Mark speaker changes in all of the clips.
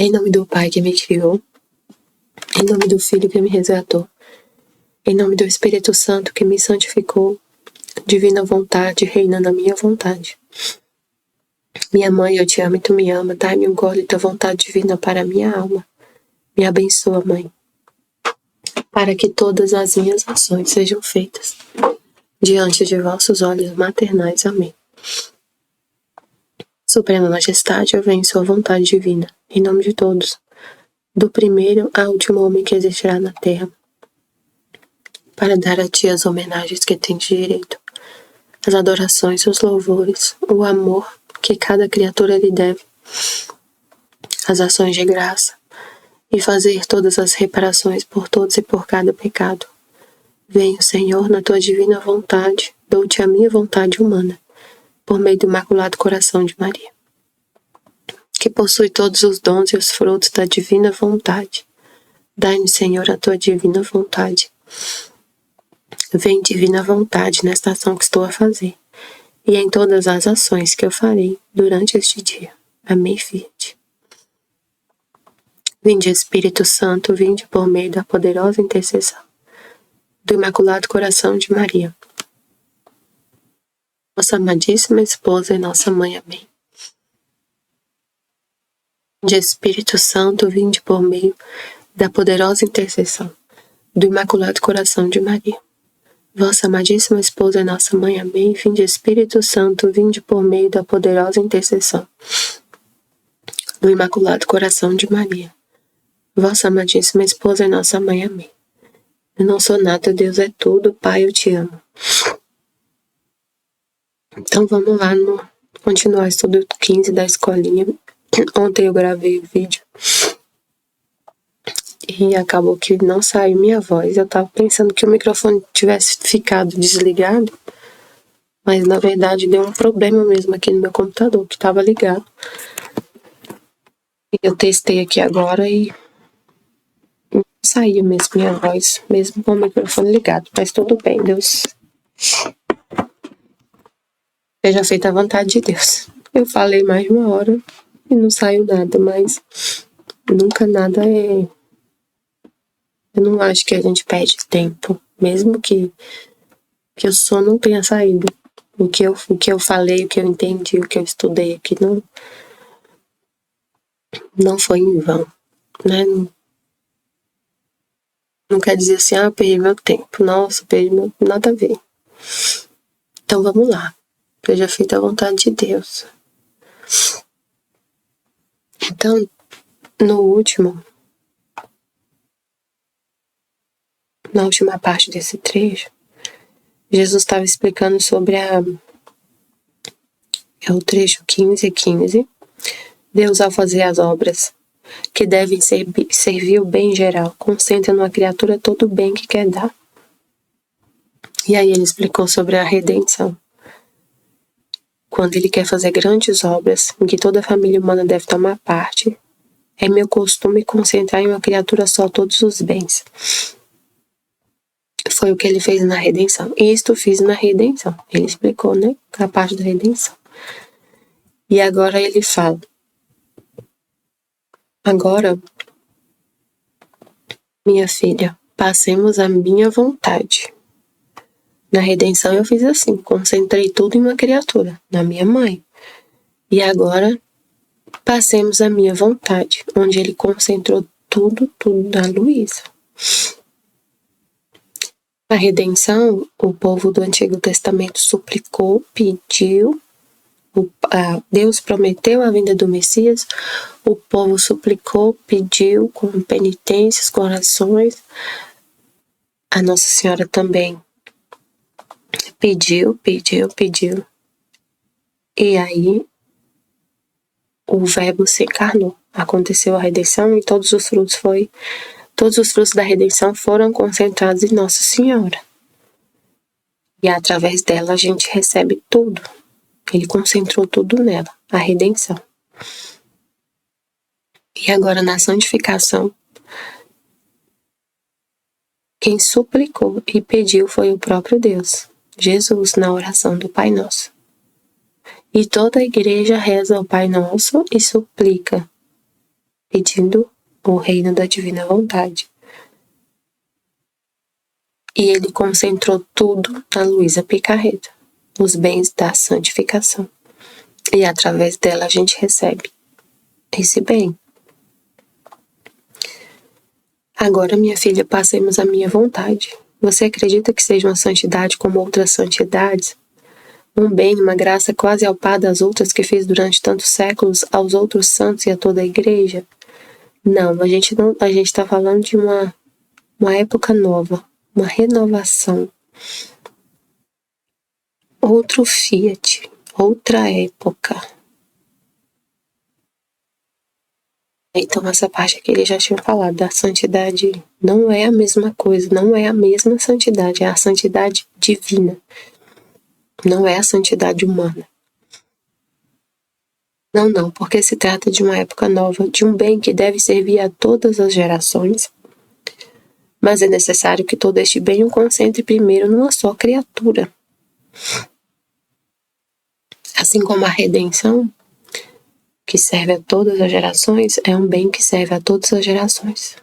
Speaker 1: Em nome do Pai que me criou, em nome do Filho que me resgatou, em nome do Espírito Santo que me santificou, divina vontade, reina na minha vontade. Minha mãe, eu te amo e tu me ama, dai-me um gole da vontade divina para a minha alma. Me abençoa, mãe, para que todas as minhas ações sejam feitas diante de vossos olhos maternais. Amém. Suprema Majestade, eu venho em sua vontade divina, em nome de todos, do primeiro ao último homem que existirá na terra, para dar a ti as homenagens que tens direito, as adorações, os louvores, o amor que cada criatura lhe deve, as ações de graça, e fazer todas as reparações por todos e por cada pecado. Venho, Senhor, na tua divina vontade, dou-te a minha vontade humana, por meio do Imaculado Coração de Maria, que possui todos os dons e os frutos da divina vontade. Dai-me, Senhor, a tua divina vontade. Vem, divina vontade, nesta ação que estou a fazer, e em todas as ações que eu farei durante este dia. Amém, Fiat. Vinde, Espírito Santo, vinde por meio da poderosa intercessão do Imaculado Coração de Maria, nossa amadíssima esposa e nossa mãe. Amém. Vinde, Espírito Santo, vinde por meio da poderosa intercessão do Imaculado Coração de Maria, vossa amadíssima esposa e nossa mãe. Amém. Vinde, Espírito Santo, vinde por meio da poderosa intercessão do Imaculado Coração de Maria, vossa amadíssima esposa e nossa mãe. Amém. Eu não sou nada, Deus é tudo, Pai, eu te amo. Então vamos lá continuar o estudo 15 da escolinha. Ontem eu gravei o vídeo e acabou que não saiu minha voz. Eu tava pensando que o microfone tivesse ficado desligado, mas na verdade deu um problema mesmo aqui no meu computador, que estava ligado. Eu testei aqui agora e não saía mesmo minha voz, mesmo com o microfone ligado. Mas tudo bem, Deus seja feita a vontade de Deus. Eu falei mais de 1 hora e não saiu nada, mas nunca nada é... Eu não acho que a gente perde tempo, mesmo que o som não tenha saído. O que eu falei, o que eu entendi, o que eu estudei aqui não foi em vão, né? Não quer dizer assim, perdi meu tempo. Nossa, perdi meu... Nada a ver. Então vamos lá. Seja feita a vontade de Deus. Então, na última parte desse trecho, Jesus estava explicando sobre o trecho 15:15. Deus, ao fazer as obras que devem servir o bem geral, concentra numa criatura todo o bem que quer dar. E aí ele explicou sobre a redenção. Quando ele quer fazer grandes obras, em que toda a família humana deve tomar parte, é meu costume concentrar em uma criatura só todos os bens. Foi o que ele fez na redenção. E isto fiz na redenção. Ele explicou, né? A parte da redenção. E agora ele fala. Agora, minha filha, passemos a minha vontade. Na redenção eu fiz assim, concentrei tudo em uma criatura, na minha mãe. E agora, passemos a minha vontade, onde ele concentrou tudo na Luísa. Na redenção, o povo do Antigo Testamento suplicou, pediu, Deus prometeu a vinda do Messias, o povo suplicou, pediu com penitências, com orações. A Nossa Senhora também pediu. E aí o Verbo se encarnou. Aconteceu a redenção e todos os frutos da redenção foram concentrados em Nossa Senhora. E através dela a gente recebe tudo. Ele concentrou tudo nela, a redenção. E agora na santificação, quem suplicou e pediu foi o próprio Deus, Jesus, na oração do Pai Nosso. E toda a igreja reza ao Pai Nosso e suplica pedindo o reino da divina vontade. E ele concentrou tudo na Luísa Picarreta, os bens da santificação. E através dela a gente recebe esse bem. Agora, minha filha, passemos à minha vontade. Você acredita que seja uma santidade como outras santidades? Um bem, uma graça quase ao par das outras que fez durante tantos séculos aos outros santos e a toda a igreja? Não, a gente está falando de uma época nova, uma renovação. Outro Fiat, outra época. Então essa parte aqui ele já tinha falado, da santidade não é a mesma coisa, não é a mesma santidade, é a santidade divina. Não é a santidade humana. Não, porque se trata de uma época nova, de um bem que deve servir a todas as gerações, mas é necessário que todo este bem o concentre primeiro numa só criatura. Assim como a redenção, que serve a todas as gerações, é um bem que serve a todas as gerações.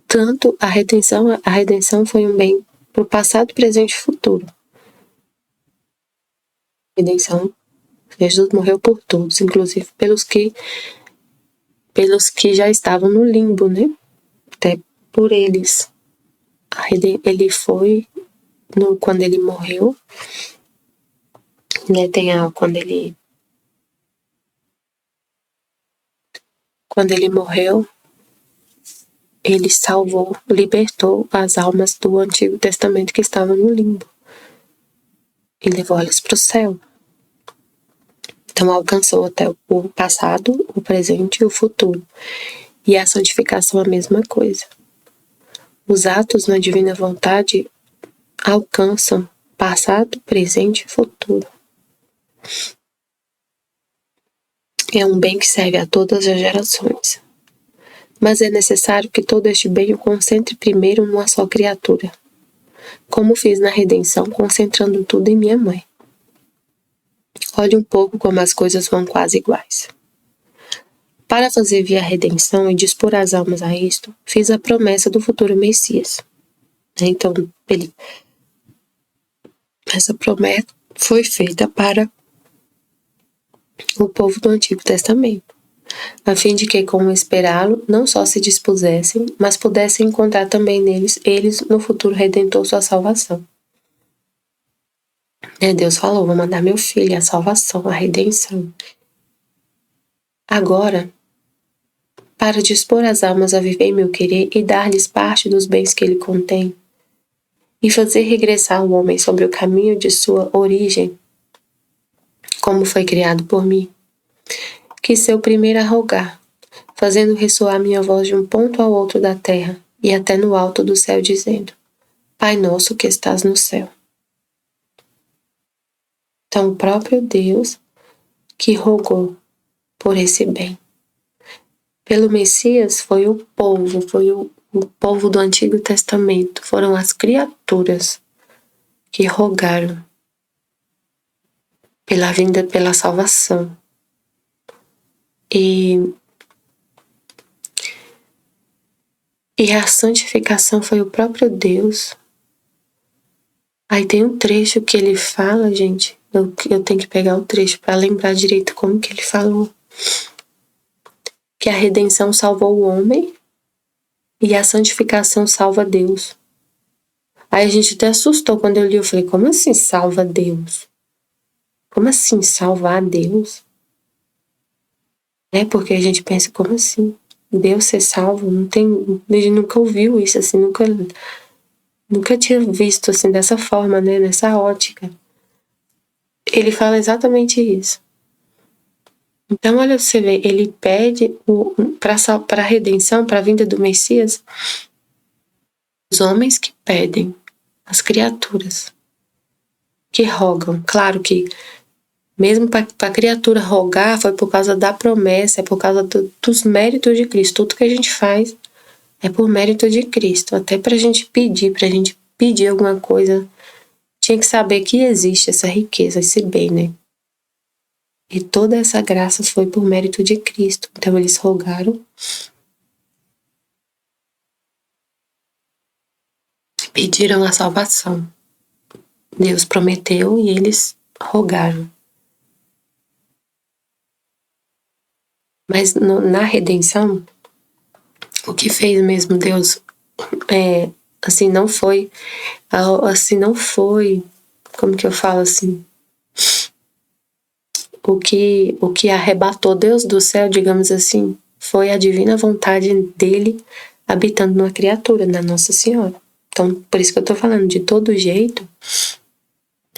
Speaker 1: Tanto a redenção foi um bem para o passado, presente e futuro. A redenção, Jesus morreu por todos, inclusive pelos que já estavam no limbo, né? Até por eles. Ele foi, quando ele morreu, né? Quando ele morreu, ele salvou, libertou as almas do Antigo Testamento que estavam no limbo e levou elas para o céu. Então alcançou até o passado, o presente e o futuro. E a santificação é a mesma coisa. Os atos na divina vontade alcançam passado, presente e futuro. É um bem que serve a todas as gerações. Mas é necessário que todo este bem o concentre primeiro numa só criatura, como fiz na redenção, concentrando tudo em minha mãe. Olhe um pouco como as coisas vão quase iguais. Para fazer vir a redenção e dispor as almas a isto, fiz a promessa do futuro Messias. Então, essa promessa foi feita para o povo do Antigo Testamento, a fim de que, como esperá-lo, não só se dispusessem, mas pudessem encontrar também neles, eles, no futuro Redentor, sua salvação. Deus falou, vou mandar meu filho, a salvação, a redenção. Agora, para dispor as almas a viver em meu querer e dar-lhes parte dos bens que ele contém, e fazer regressar o homem sobre o caminho de sua origem, como foi criado por mim, quis ser o primeiro a rogar, fazendo ressoar minha voz de um ponto ao outro da terra e até no alto do céu, dizendo: Pai nosso que estás no céu. Então, o próprio Deus que rogou por esse bem. Pelo Messias foi o povo do Antigo Testamento, foram as criaturas que rogaram pela vinda, pela salvação. E a santificação foi o próprio Deus. Aí tem um trecho que ele fala, gente, eu tenho que pegar o trecho para lembrar direito como que ele falou. Que a redenção salvou o homem e a santificação salva Deus. Aí a gente até assustou quando eu li, eu falei, como assim salva Deus? Como assim salvar Deus? Porque a gente pensa, como assim? Deus ser salvo? A gente nunca ouviu isso, assim, nunca tinha visto assim dessa forma, né? Nessa ótica. Ele fala exatamente isso. Então, olha, você vê, ele pede para a redenção, para a vinda do Messias, os homens que pedem, as criaturas que rogam. Claro que mesmo para a criatura rogar foi por causa da promessa, é por causa dos méritos de Cristo. Tudo que a gente faz é por mérito de Cristo. Até para a gente pedir alguma coisa, tinha que saber que existe essa riqueza, esse bem, né? E toda essa graça foi por mérito de Cristo. Então eles rogaram, pediram a salvação. Deus prometeu e eles rogaram. Mas na redenção, o que fez mesmo Deus, assim, não foi, como que eu falo assim, o que arrebatou Deus do céu, digamos assim, foi a divina vontade dele habitando numa criatura, na Nossa Senhora. Então, por isso que eu tô falando, de todo jeito,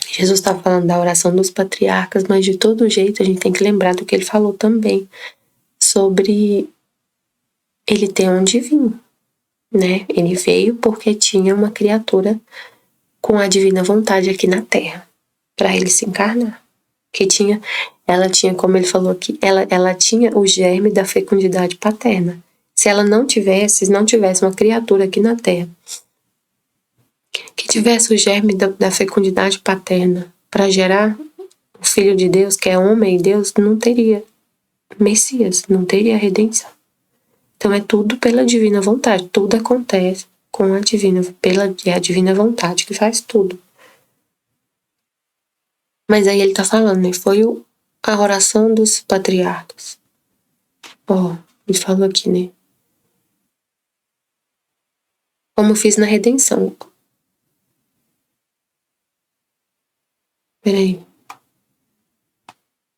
Speaker 1: Jesus está falando da oração dos patriarcas, mas de todo jeito a gente tem que lembrar do que ele falou também, sobre ele ter onde vir, né? Ele veio porque tinha uma criatura com a divina vontade aqui na Terra, para ele se encarnar. Ela tinha, como ele falou aqui, ela tinha o germe da fecundidade paterna. Se ela não tivesse uma criatura aqui na Terra que tivesse o germe da fecundidade paterna para gerar o Filho de Deus, que é homem e Deus, não teria Messias, não teria redenção. Então é tudo pela divina vontade, tudo acontece com a divina vontade que faz tudo. Mas aí ele tá falando, né? Foi a oração dos patriarcas. Ele falou aqui, né? Como fiz na redenção. Peraí.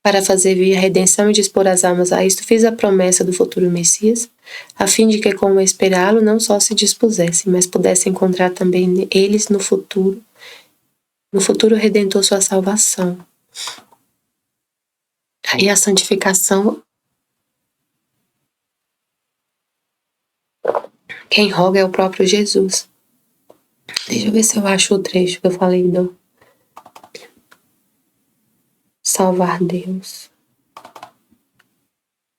Speaker 1: Para fazer vir a redenção e dispor as almas a isto, fiz a promessa do futuro Messias, a fim de que, como esperá-lo, não só se dispusessem, mas pudessem encontrar também eles no futuro Redentor, sua salvação. Aí a santificação, quem roga é o próprio Jesus. Deixa eu ver se eu acho o trecho que eu falei do salvar Deus.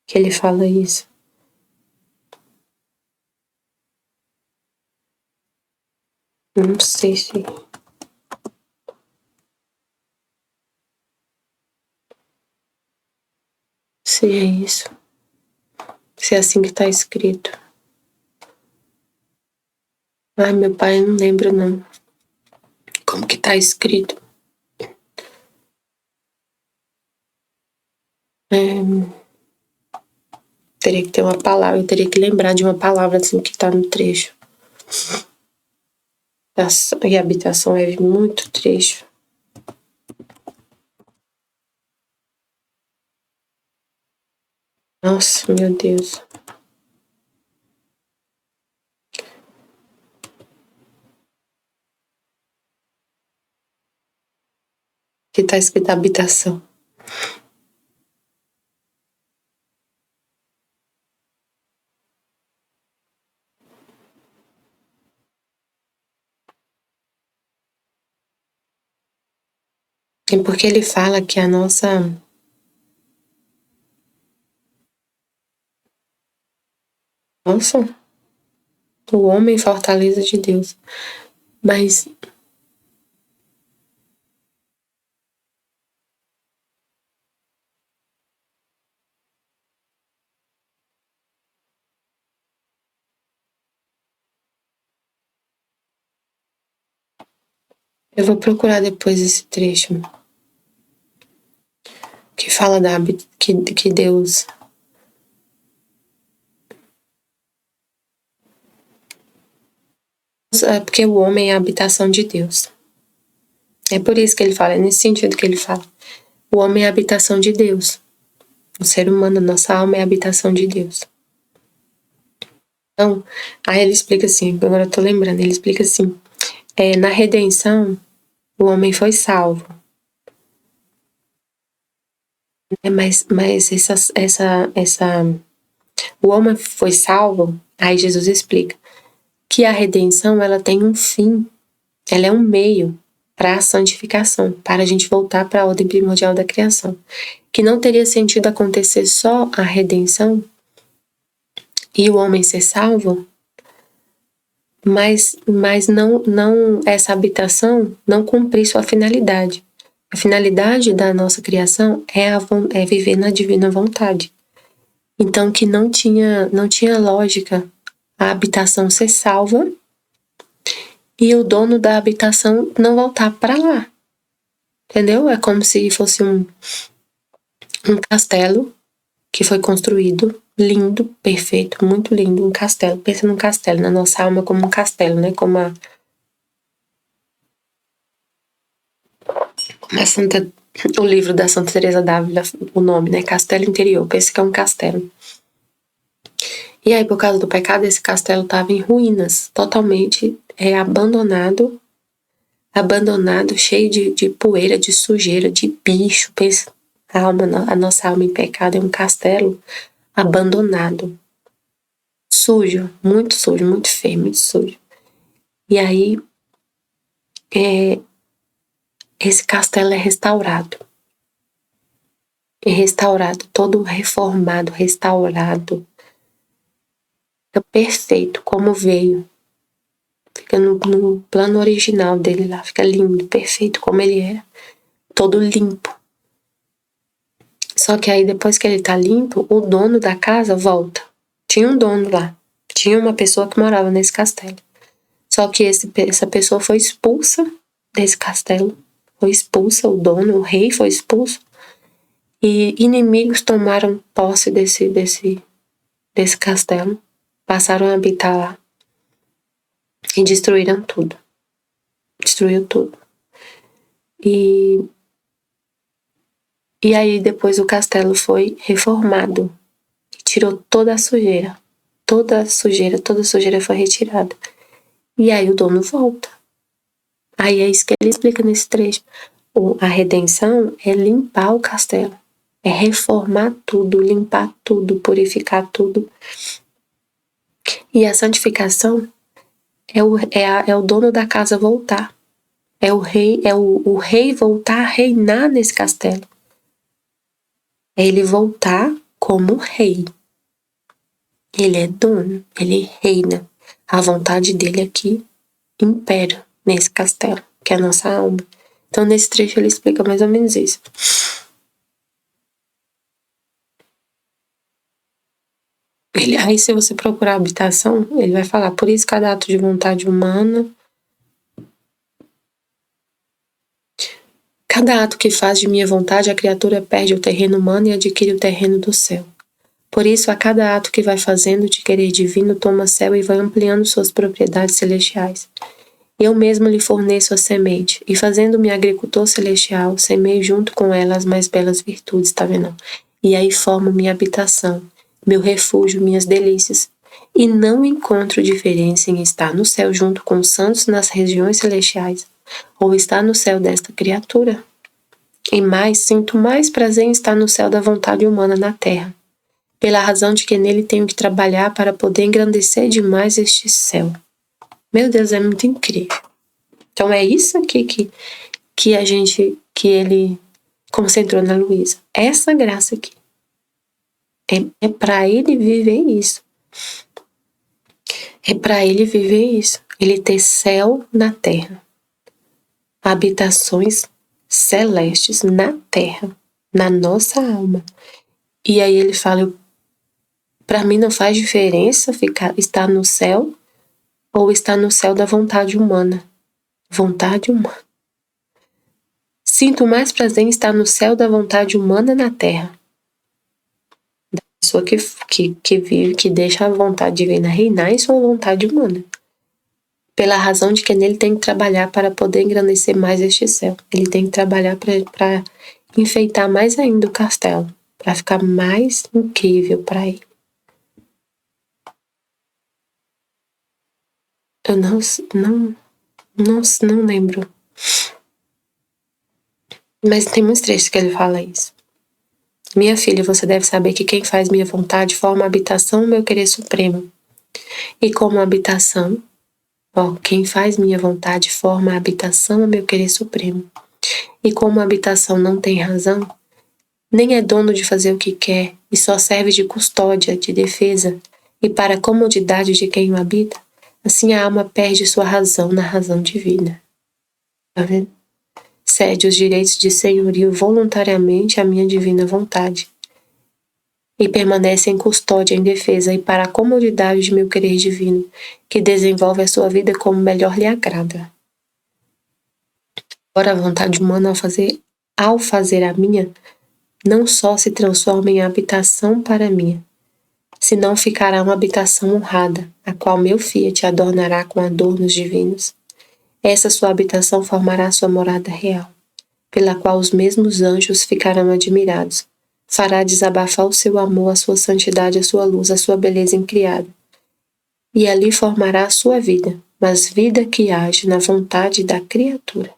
Speaker 1: Que ele fala isso. Não sei se é isso. Se é assim que tá escrito. Ai, meu pai, eu não lembro não. Como que tá escrito? Teria que ter uma palavra, eu teria que lembrar de uma palavra assim que tá no trecho. E a habitação é muito trecho. Nossa, meu Deus. Que tá escrito habitação. É porque ele fala que a nossa... Nossa, o homem fortaleza de Deus. Mas eu vou procurar depois esse trecho que fala que Deus... É porque o homem é a habitação de Deus. É por isso que ele fala, é nesse sentido que ele fala. O homem é a habitação de Deus. O ser humano, nossa alma é a habitação de Deus. Então, aí ele explica assim, agora eu tô lembrando, ele explica assim, na redenção, o homem foi salvo. Mas o homem foi salvo, aí Jesus explica que a redenção, ela tem um fim, ela é um meio para a santificação, para a gente voltar para a ordem primordial da criação. Que não teria sentido acontecer só a redenção e o homem ser salvo, mas não essa habitação não cumprir sua finalidade. A finalidade da nossa criação é viver na divina vontade. Então, que não tinha lógica a habitação ser salva e o dono da habitação não voltar para lá. Entendeu? É como se fosse um castelo que foi construído, lindo, perfeito, muito lindo, um castelo. Pensa num castelo, na nossa alma como um castelo, né? Como a Santa, o livro da Santa Teresa d'Ávila, o nome, né? Castelo Interior. Pensa que é um castelo. E aí, por causa do pecado, esse castelo estava em ruínas, totalmente abandonado, cheio de poeira, de sujeira, de bicho. Pensa, a nossa alma em pecado é um castelo abandonado, sujo, muito feio, muito sujo. E aí, esse castelo é restaurado. Todo reformado, restaurado. Fica perfeito como veio. Fica no plano original dele lá, fica lindo, perfeito como ele era. Todo limpo. Só que aí depois que ele tá limpo, o dono da casa volta. Tinha um dono lá. Tinha uma pessoa que morava nesse castelo. Só que essa pessoa foi expulsa desse castelo. Foi expulsa, o dono, o rei foi expulso. E inimigos tomaram posse desse castelo. Passaram a habitar lá. E destruíram tudo. Destruiu tudo. E aí depois o castelo foi reformado. E tirou toda a sujeira. Toda a sujeira foi retirada. E aí o dono volta. Aí é isso que ele explica nesse trecho. A redenção é limpar o castelo. É reformar tudo, limpar tudo, purificar tudo. E a santificação é o dono da casa voltar. É o rei voltar a reinar nesse castelo. É ele voltar como rei. Ele é dono, ele reina. A vontade dele aqui impera nesse castelo, que é a nossa alma. Então, nesse trecho, ele explica mais ou menos isso. Aí, se você procurar habitação, ele vai falar, por isso cada ato de vontade humana, cada ato que faz de minha vontade, a criatura perde o terreno humano e adquire o terreno do céu. Por isso, a cada ato que vai fazendo de querer divino, toma céu e vai ampliando suas propriedades celestiais. Eu mesmo lhe forneço a semente, e fazendo-me agricultor celestial, semeio junto com ela as mais belas virtudes, tá vendo? E aí formo minha habitação, meu refúgio, minhas delícias. E não encontro diferença em estar no céu junto com os santos nas regiões celestiais, ou estar no céu desta criatura. E mais, sinto mais prazer em estar no céu da vontade humana na terra, pela razão de que nele tenho que trabalhar para poder engrandecer demais este céu. Meu Deus, é muito incrível. Então é isso aqui que ele concentrou na Luísa. Essa graça aqui. É para ele viver isso. É para ele viver isso. Ele ter céu na terra. Habitações celestes na terra. Na nossa alma. E aí ele fala, para mim não faz diferença estar no céu ou estar no céu da vontade humana. Vontade humana. Sinto mais prazer em estar no céu da vontade humana na terra. Da pessoa que vive, que deixa a vontade divina reinar em sua vontade humana. Pela razão de que nele tem que trabalhar para poder engrandecer mais este céu. Ele tem que trabalhar para enfeitar mais ainda o castelo. Para ficar mais incrível para ele. Eu não lembro. Mas tem muitos trechos que ele fala isso. Minha filha, você deve saber que quem faz minha vontade forma a habitação do meu querer supremo. E como habitação, quem faz minha vontade forma a habitação do meu querer supremo. E como a habitação não tem razão, nem é dono de fazer o que quer e só serve de custódia, de defesa, e para a comodidade de quem o habita, assim a alma perde sua razão na razão divina. Tá vendo? cede os direitos de senhorio voluntariamente à minha divina vontade, e permanece em custódia, em defesa e para a comodidade de meu querer divino, que desenvolve a sua vida como melhor lhe agrada. Ora, a vontade humana, ao fazer a minha, não só se transforma em habitação para mim, senão ficará uma habitação honrada, a qual meu Fiat adornará com adornos divinos. Essa sua habitação formará sua morada real, pela qual os mesmos anjos ficarão admirados. Fará desabafar o seu amor, a sua santidade, a sua luz, a sua beleza incriada. E ali formará a sua vida, mas vida que age na vontade da criatura.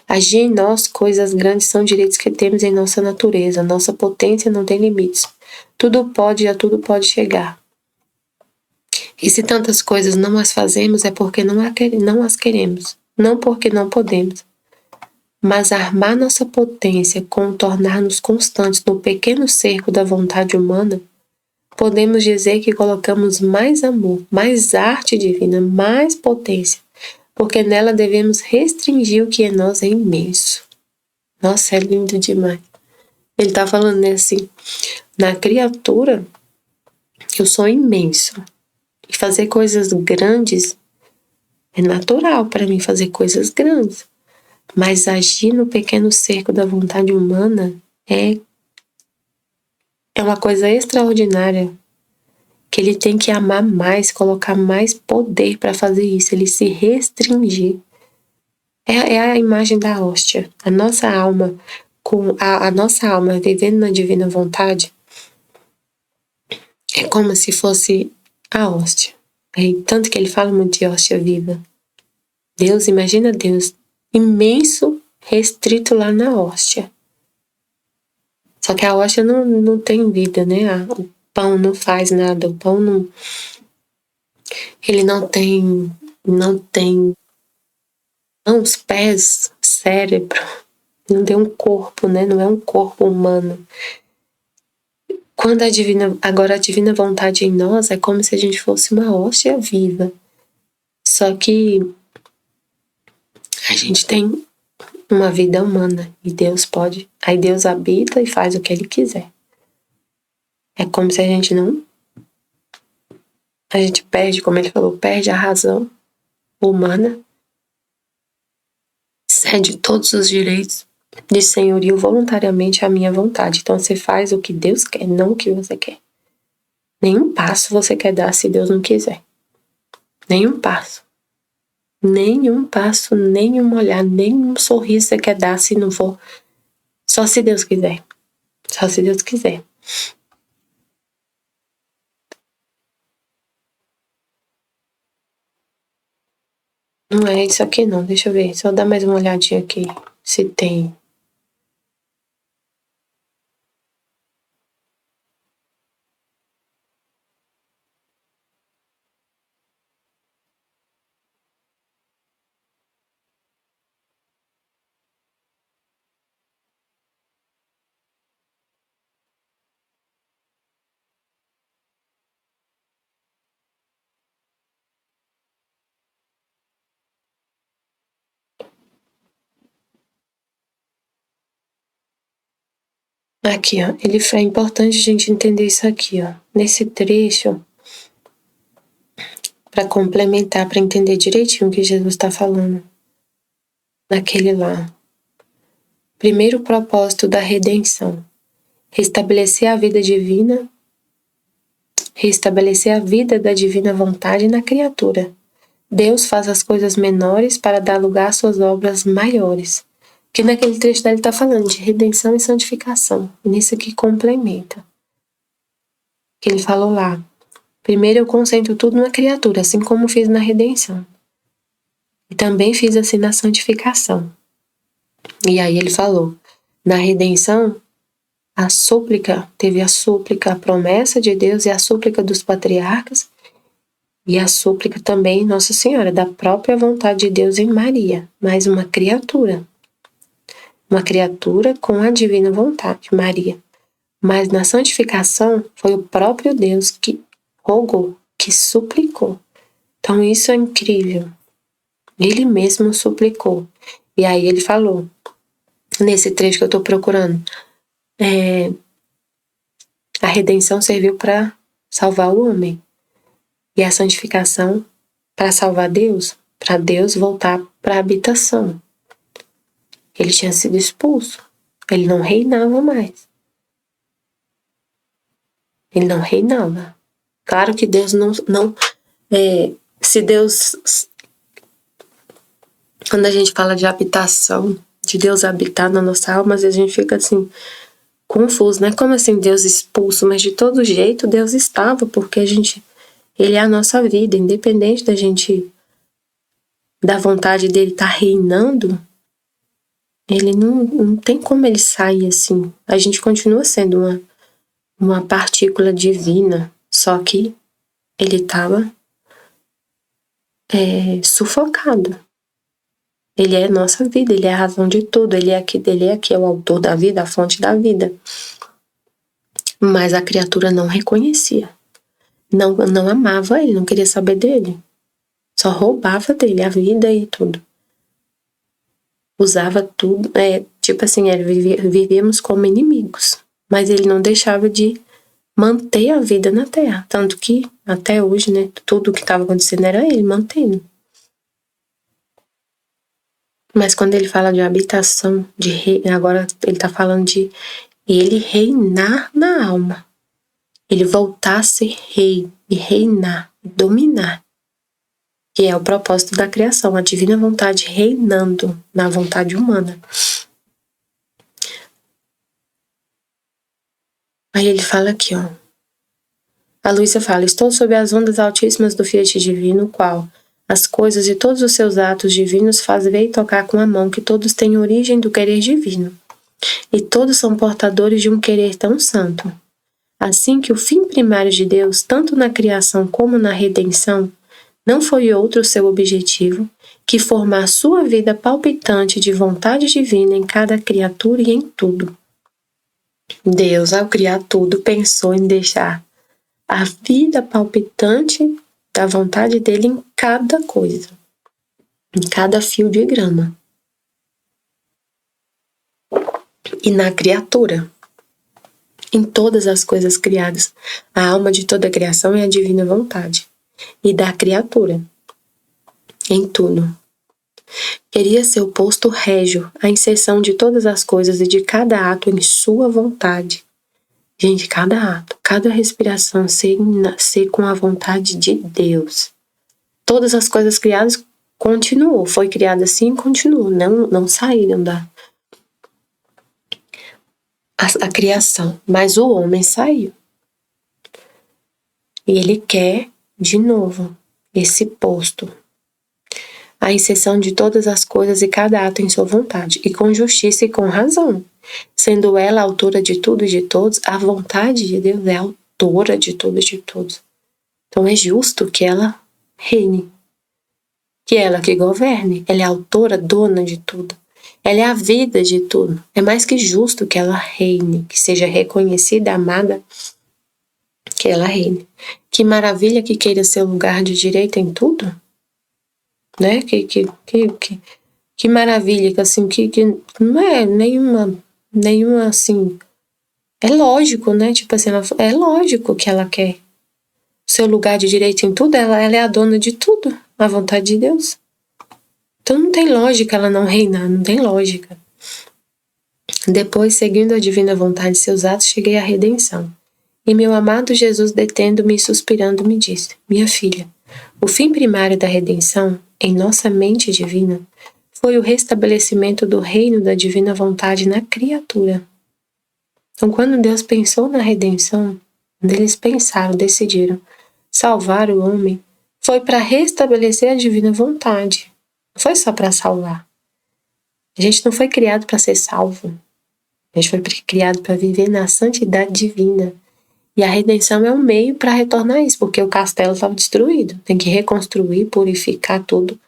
Speaker 1: Agir em nós coisas grandes são direitos que temos em nossa natureza. Nossa potência não tem limites. Tudo pode e a tudo pode chegar. E se tantas coisas não as fazemos é porque não as queremos, não porque não podemos. Mas armar nossa potência com tornar-nos constantes no pequeno cerco da vontade humana, podemos dizer que colocamos mais amor, mais arte divina, mais potência, porque nela devemos restringir o que em nós é imenso. Nossa, é lindo demais. Ele está falando assim, na criatura, eu sou imenso. E fazer coisas grandes é natural para mim fazer coisas grandes. Mas agir no pequeno cerco da vontade humana é uma coisa extraordinária, que ele tem que amar mais, colocar mais poder para fazer isso, ele se restringir. É a imagem da hóstia. A nossa alma, a nossa alma vivendo na divina vontade, é como se fosse a hóstia. Tanto que ele fala muito de hóstia viva. Deus, imagina Deus imenso, restrito lá na hóstia. Só que a hóstia não tem vida, né? O pão não faz nada, o pão não... Ele não tem mãos, pés, cérebro, não tem um corpo, né? Não é um corpo humano. Quando agora a divina vontade em nós é como se a gente fosse uma hóstia viva. Só que a gente tem uma vida humana e Deus pode, aí Deus habita e faz o que Ele quiser. É como se a gente perde, como ele falou, perde a razão humana, cede todos os direitos de senhorio voluntariamente à minha vontade. Então você faz o que Deus quer, não o que você quer. Nenhum passo você quer dar se Deus não quiser. Nenhum passo. Nenhum passo, nenhum olhar, nenhum sorriso você quer dar se não for só se Deus quiser. Só se Deus quiser. Não é isso aqui não, deixa eu ver. Só dar mais uma olhadinha aqui, se tem. Aqui, ó, é importante a gente entender isso aqui, ó. Nesse trecho, para complementar, para entender direitinho o que Jesus está falando. Naquele lá. Primeiro propósito da redenção. Restabelecer a vida divina, restabelecer a vida da divina vontade na criatura. Deus faz as coisas menores para dar lugar às suas obras maiores. Que naquele trecho ele está falando de redenção e santificação. E nisso aqui complementa. Que ele falou lá. Primeiro eu concentro tudo na criatura, assim como fiz na redenção. E também fiz assim na santificação. E aí ele falou, na redenção, teve a súplica, a promessa de Deus e a súplica dos patriarcas, e a súplica também, Nossa Senhora, da própria vontade de Deus em Maria, mais uma criatura. Uma criatura com a divina vontade, Maria. Mas na santificação foi o próprio Deus que rogou, que suplicou. Então isso é incrível. Ele mesmo suplicou. E aí ele falou, nesse trecho que eu estou procurando, a redenção serviu para salvar o homem. E a santificação para salvar Deus, para Deus voltar para a habitação. Ele tinha sido expulso. Ele não reinava mais. Ele não reinava. Claro que Deus não se Deus... Quando a gente fala de habitação, de Deus habitar na nossa alma, às vezes a gente fica assim, confuso, né? Como assim Deus expulso? Mas de todo jeito Deus estava, porque Ele é a nossa vida, independente da vontade dele estar reinando, ele não tem como ele sair assim. A gente continua sendo uma partícula divina, só que ele estava sufocado. Ele é nossa vida, ele é a razão de tudo, ele é aqui, é o autor da vida, a fonte da vida. Mas a criatura não reconhecia, não amava ele, não queria saber dele. Só roubava dele a vida e tudo. Usava tudo, tipo assim, vivíamos como inimigos. Mas ele não deixava de manter a vida na Terra. Tanto que, até hoje, né, tudo o que estava acontecendo era ele mantendo. Mas quando ele fala de habitação, de rei, agora ele está falando de ele reinar na alma. Ele voltar a ser rei, e reinar, e dominar. Que é o propósito da criação, a divina vontade reinando na vontade humana. Aí ele fala aqui, ó. A Luísa fala, estou sob as ondas altíssimas do Fiat divino, qual as coisas e todos os seus atos divinos faz ver e tocar com a mão, que todos têm origem do querer divino. E todos são portadores de um querer tão santo. Assim que o fim primário de Deus, tanto na criação como na redenção, não foi outro o seu objetivo que formar sua vida palpitante de vontade divina em cada criatura e em tudo. Deus, ao criar tudo, pensou em deixar a vida palpitante da vontade dele em cada coisa, em cada fio de grama. E na criatura, em todas as coisas criadas, a alma de toda a criação é a divina vontade. E da criatura, em tudo. Queria ser o posto régio, a inserção de todas as coisas e de cada ato em sua vontade. Gente, cada ato, cada respiração ser com a vontade de Deus. Todas as coisas criadas continuou, foi criada assim e continuou, não saíram a criação, mas o homem saiu. E ele quer, de novo, esse posto. A inserção de todas as coisas e cada ato em sua vontade, e com justiça e com razão. Sendo ela a autora de tudo e de todos, a vontade de Deus é a autora de tudo e de todos. Então é justo que ela reine, que ela que governe. Ela é a autora, dona de tudo. Ela é a vida de tudo. É mais que justo que ela reine, que seja reconhecida, amada, que ela reine. Que maravilha que queira ser o lugar de direito em tudo, né? Que maravilha, que assim, que não é nenhuma assim, é lógico, né? Tipo assim, é lógico que ela quer seu lugar de direito em tudo, ela é a dona de tudo, a vontade de Deus. Então não tem lógica ela não reinar, não tem lógica. Depois, seguindo a divina vontade de seus atos, cheguei à redenção. E meu amado Jesus, detendo-me e suspirando, me disse, minha filha, o fim primário da redenção, em nossa mente divina, foi o restabelecimento do reino da divina vontade na criatura. Então, quando Deus pensou na redenção, quando eles pensaram, decidiram salvar o homem, foi para restabelecer a divina vontade. Não foi só para salvar. A gente não foi criado para ser salvo. A gente foi criado para viver na santidade divina. E a redenção é um meio para retornar isso, porque o castelo estava destruído. Tem que reconstruir, purificar tudo,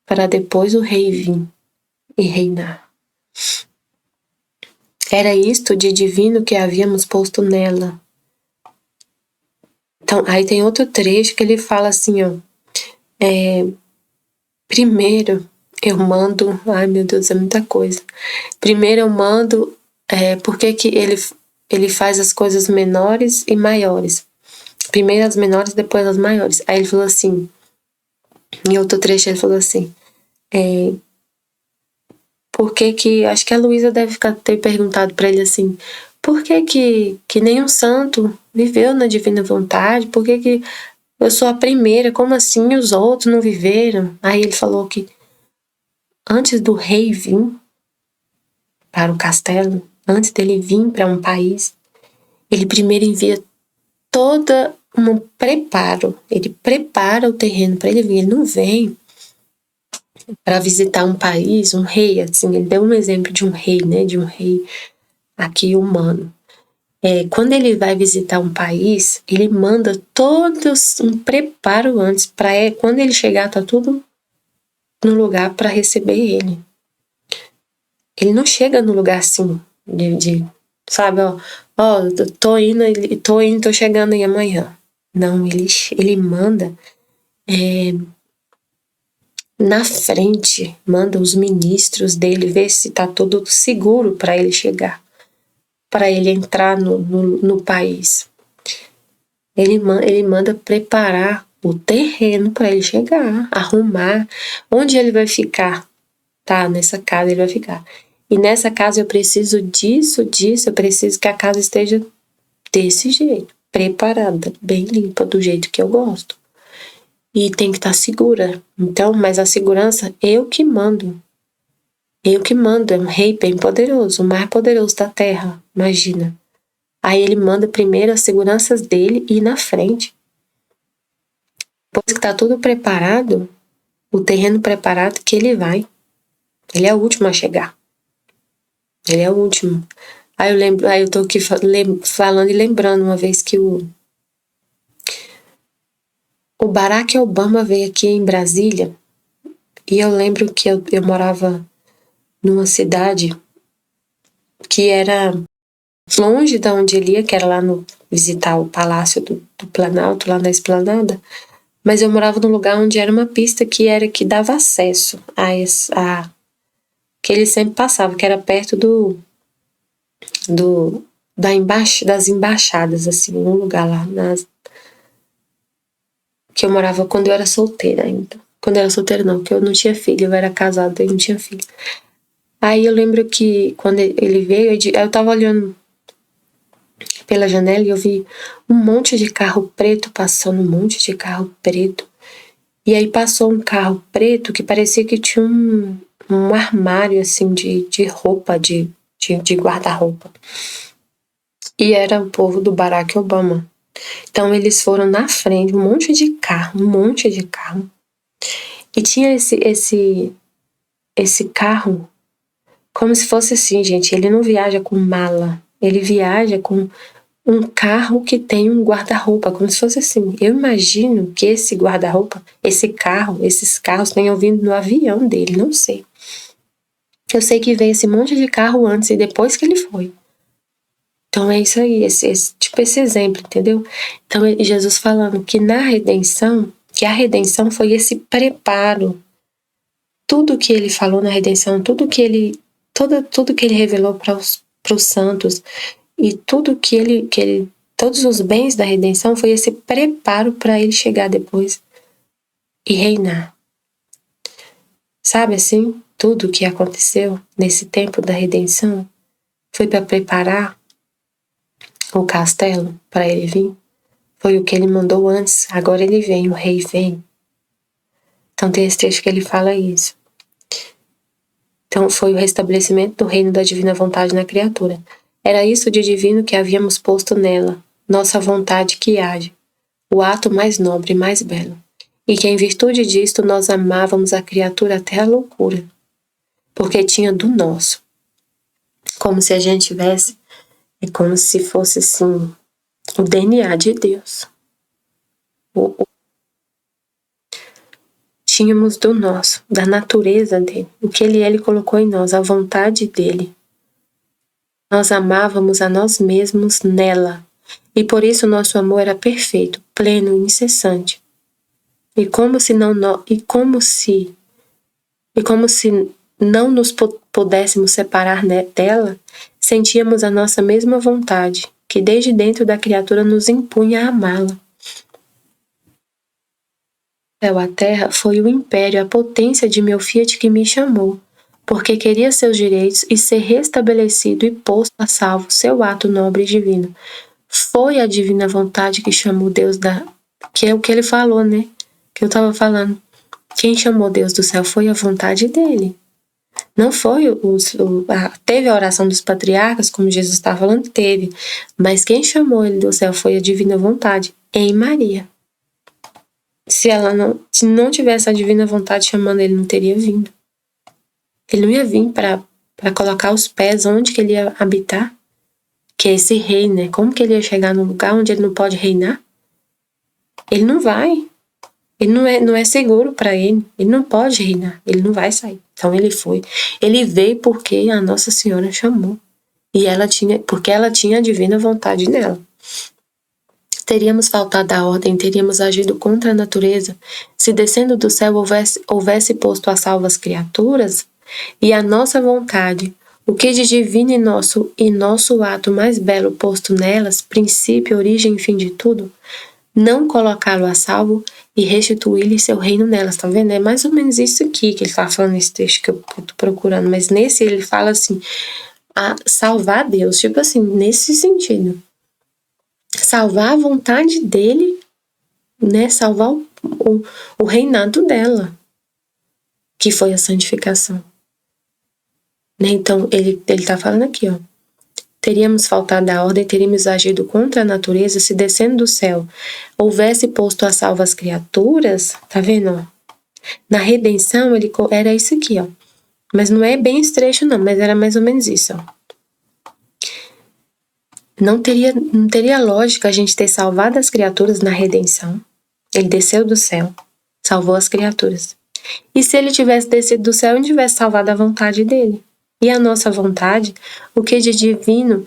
Speaker 1: para depois o rei vir e reinar. Era isto de divino que havíamos posto nela. Então, aí tem outro trecho que ele fala assim, ó. Primeiro, Eu mando, ai meu Deus, é muita coisa. Primeiro eu mando, porque que ele faz as coisas menores e maiores. Primeiro as menores, depois as maiores. Aí ele falou assim, em outro trecho ele falou assim, por que que, acho que a Luísa deve ter perguntado para ele assim, por que que nenhum santo viveu na divina vontade? Por que que eu sou a primeira? Como assim os outros não viveram? Aí ele falou que antes do rei vir para o castelo, antes dele vir para um país, ele primeiro envia toda um preparo. Ele prepara o terreno para ele vir. Ele não vem para visitar um país, um rei, assim. Ele deu um exemplo de um rei, né? De um rei aqui humano. Quando ele vai visitar um país, ele manda todos um preparo antes para quando ele chegar tá tudo no lugar para receber ele. Ele não chega no lugar assim sabe, tô chegando aí amanhã. Não, ele manda na frente, manda os ministros dele ver se tá tudo seguro para ele chegar, para ele entrar no país. Ele manda preparar o terreno para ele chegar, arrumar onde ele vai ficar. Tá, nessa casa ele vai ficar. E nessa casa eu preciso disso, eu preciso que a casa esteja desse jeito, preparada, bem limpa, do jeito que eu gosto. E tem que estar segura. Então, mas a segurança, eu que mando. Eu que mando, é um rei bem poderoso, o mais poderoso da terra, imagina. Aí ele manda primeiro as seguranças dele e ir na frente. Depois que tá tudo preparado, o terreno preparado, que ele vai. Ele é o último a chegar. Ele é o último. Aí eu tô aqui falando e lembrando uma vez que o Barack Obama veio aqui em Brasília, e eu lembro que eu morava numa cidade que era longe da onde ele ia, que era lá visitar o Palácio do Planalto, lá na Esplanada, mas eu morava num lugar onde era uma pista que dava acesso que ele sempre passava, que era perto das embaixadas, assim, um lugar lá que eu morava quando eu era solteira ainda. Quando eu era solteira não, porque eu não tinha filho, eu era casada e não tinha filho. Aí eu lembro que quando ele veio, eu tava olhando pela janela e eu vi um monte de carro preto passando, um monte de carro preto. E aí passou um carro preto que parecia que tinha um armário, assim, de roupa, de guarda-roupa. E era o povo do Barack Obama. Então eles foram na frente, um monte de carro. E tinha esse carro como se fosse assim, gente, ele não viaja com mala, ele viaja com um carro que tem um guarda-roupa, como se fosse assim. Eu imagino que esse guarda-roupa, esses carros tenham vindo no avião dele, não sei. Eu sei que veio esse monte de carro antes e depois que ele foi. Então é isso aí, esse exemplo, entendeu? Então Jesus falando que que a redenção foi esse preparo. Tudo que ele falou na redenção, tudo que ele revelou para os santos e todos os bens da redenção foi esse preparo para ele chegar depois e reinar. Sabe assim, tudo que aconteceu nesse tempo da redenção foi para preparar o castelo para ele vir. Foi o que ele mandou antes, agora ele vem, o rei vem. Então tem esse trecho que ele fala isso. Então foi o restabelecimento do reino da divina vontade na criatura. Era isso de divino que havíamos posto nela, nossa vontade que age, o ato mais nobre e mais belo. E que em virtude disto nós amávamos a criatura até a loucura, porque tinha do nosso. Como se a gente tivesse, é como se fosse assim, o DNA de Deus. Tínhamos do nosso, da natureza dele, o que ele colocou em nós, a vontade dele. Nós amávamos a nós mesmos nela, e por isso nosso amor era perfeito, pleno e incessante. E como se E como se não nos pudéssemos separar dela, sentíamos a nossa mesma vontade, que desde dentro da criatura nos impunha a amá-la. A terra foi o império, a potência de meu Fiat que me chamou, porque queria seus direitos e ser restabelecido e posto a salvo seu ato nobre e divino. Foi a divina vontade que chamou Deus que é o que ele falou, né? Que eu estava falando. Quem chamou Deus do céu foi a vontade dele. Não foi teve a oração dos patriarcas, como Jesus estava falando, teve. Mas quem chamou ele do céu foi a divina vontade em Maria. Se não tivesse a divina vontade chamando ele, não teria vindo. Ele não ia vir para colocar os pés onde que ele ia habitar, que é esse rei, né? Como que ele ia chegar num lugar onde ele não pode reinar? Ele não vai. Ele não é seguro para ele. Ele não pode reinar. Ele não vai sair. Então ele foi. Ele veio porque a Nossa Senhora chamou. E porque ela tinha a divina vontade nela. Teríamos faltado à ordem, teríamos agido contra a natureza, se descendo do céu houvesse posto a salvo as criaturas, e a nossa vontade, o que de divino e nosso ato mais belo posto nelas, princípio, origem e fim de tudo, não colocá-lo a salvo e restituir-lhe seu reino nelas, tá vendo? É mais ou menos isso aqui que ele tá falando nesse texto que eu tô procurando, mas nesse ele fala assim, a salvar Deus, tipo assim, nesse sentido. Salvar a vontade dele, né? Salvar o reinado dela, que foi a santificação. Né? Então, ele tá falando aqui, ó. Teríamos faltado à ordem, teríamos agido contra a natureza, se descendo do céu houvesse posto a salvo as criaturas, tá vendo? Ó? Na redenção, era isso aqui, ó. Mas não é bem esse trecho, não, mas era mais ou menos isso, ó. Não teria lógica a gente ter salvado as criaturas na redenção. Ele desceu do céu, salvou as criaturas. E se ele tivesse descido do céu e tivesse salvado a vontade dele? E a nossa vontade, o que de divino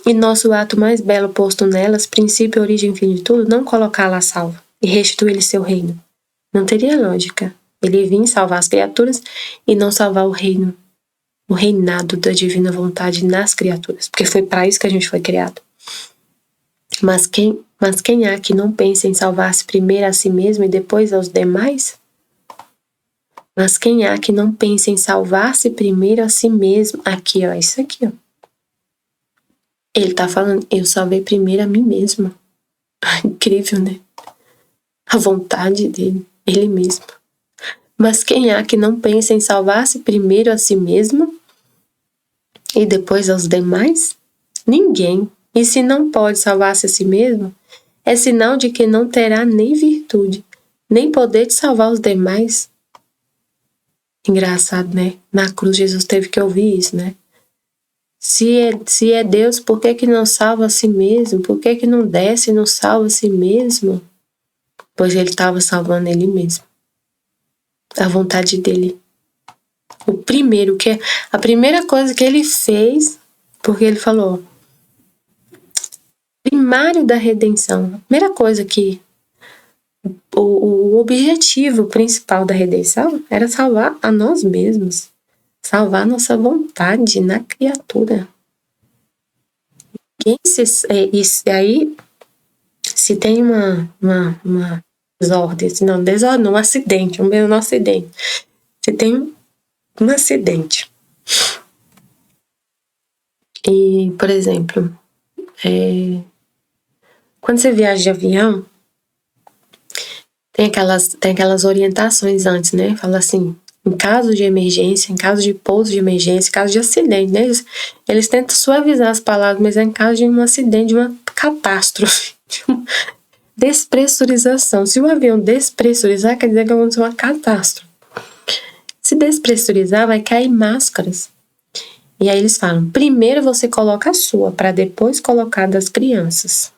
Speaker 1: e nosso ato mais belo posto nelas, princípio, origem, fim de tudo, não colocá-la a salvo e restituir-lhe seu reino? Não teria lógica. Ele vir salvar as criaturas e não salvar o reino. O reinado da divina vontade nas criaturas, porque foi para isso que a gente foi criado. Mas quem há que não pense em salvar-se primeiro a si mesmo e depois aos demais? Mas quem há que não pense em salvar-se primeiro a si mesmo? Aqui, ó, isso aqui, ó. Ele tá falando, eu salvei primeiro a mim mesmo. Incrível, né? A vontade dele, ele mesmo. Mas quem há que não pense em salvar-se primeiro a si mesmo e depois aos demais? Ninguém. E se não pode salvar-se a si mesmo, é sinal de que não terá nem virtude, nem poder de salvar os demais. Engraçado, né? Na cruz Jesus teve que ouvir isso, né? Se é Deus, por que não salva a si mesmo? Por que não desce e não salva a si mesmo? Pois ele estava salvando ele mesmo. A vontade dele. A primeira coisa que ele fez, porque ele falou, primário da redenção, a primeira coisa que o objetivo principal da redenção era salvar a nós mesmos, salvar a nossa vontade na criatura. Se tem uma desordem, um acidente, um acidente. Se tem um acidente e, por exemplo, quando você viaja de avião, tem aquelas orientações antes, né? Fala assim, em caso de emergência, em caso de pouso de emergência, em caso de acidente, né? Eles tentam suavizar as palavras, mas é em caso de um acidente, de uma catástrofe, de uma despressurização. Se o avião despressurizar, quer dizer que aconteceu uma catástrofe. Se despressurizar, vai cair máscaras. E aí eles falam, primeiro você coloca a sua, para depois colocar das crianças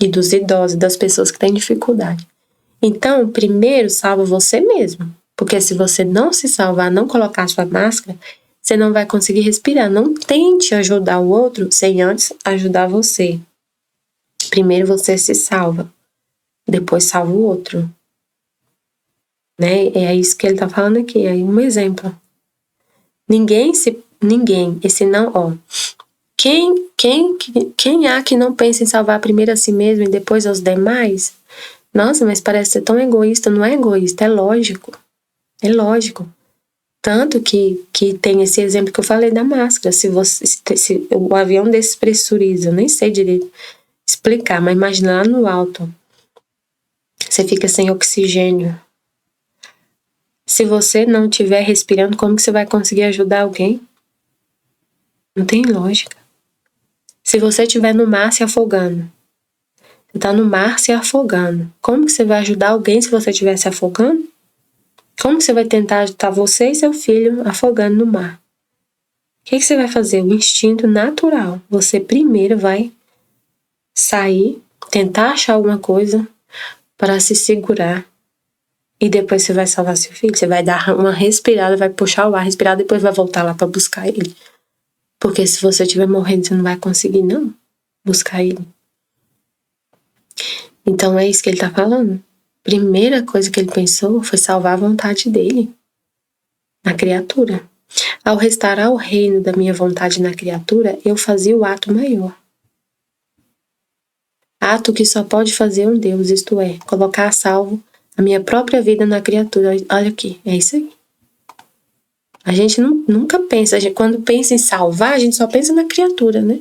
Speaker 1: e dos idosos, das pessoas que têm dificuldade. Então, primeiro salva você mesmo, porque se você não se salvar, não colocar a sua máscara, você não vai conseguir respirar. Não tente ajudar o outro sem antes ajudar você. Primeiro você se salva, depois salva o outro. Né? É isso que ele está falando aqui, é um exemplo. Esse não, ó. Quem há que não pensa em salvar primeiro a si mesmo e depois aos demais? Nossa, mas parece ser tão egoísta. Não é egoísta, é lógico. É lógico. Tanto que tem esse exemplo que eu falei da máscara. Se o avião despressuriza, eu nem sei direito explicar, mas imagina lá no alto. Você fica sem oxigênio. Se você não estiver respirando, como que você vai conseguir ajudar alguém? Não tem lógica. Se você estiver no mar se afogando, você está no mar se afogando, como que você vai ajudar alguém se você estiver se afogando? Como que você vai tentar ajudar você e seu filho afogando no mar? O que você vai fazer? O instinto natural. Você primeiro vai sair, tentar achar alguma coisa para se segurar. E depois você vai salvar seu filho. Você vai dar uma respirada, vai puxar o ar, respirar, depois vai voltar lá para buscar ele. Porque se você estiver morrendo, você não vai conseguir, não, buscar ele. Então é isso que ele está falando. Primeira coisa que ele pensou foi salvar a vontade dele na criatura. Ao restaurar o reino da minha vontade na criatura, eu fazia o ato maior. Ato que só pode fazer um Deus, isto é, colocar a salvo a minha própria vida na criatura. Olha aqui, é isso aí. A gente nunca pensa, quando pensa em salvar, a gente só pensa na criatura, né?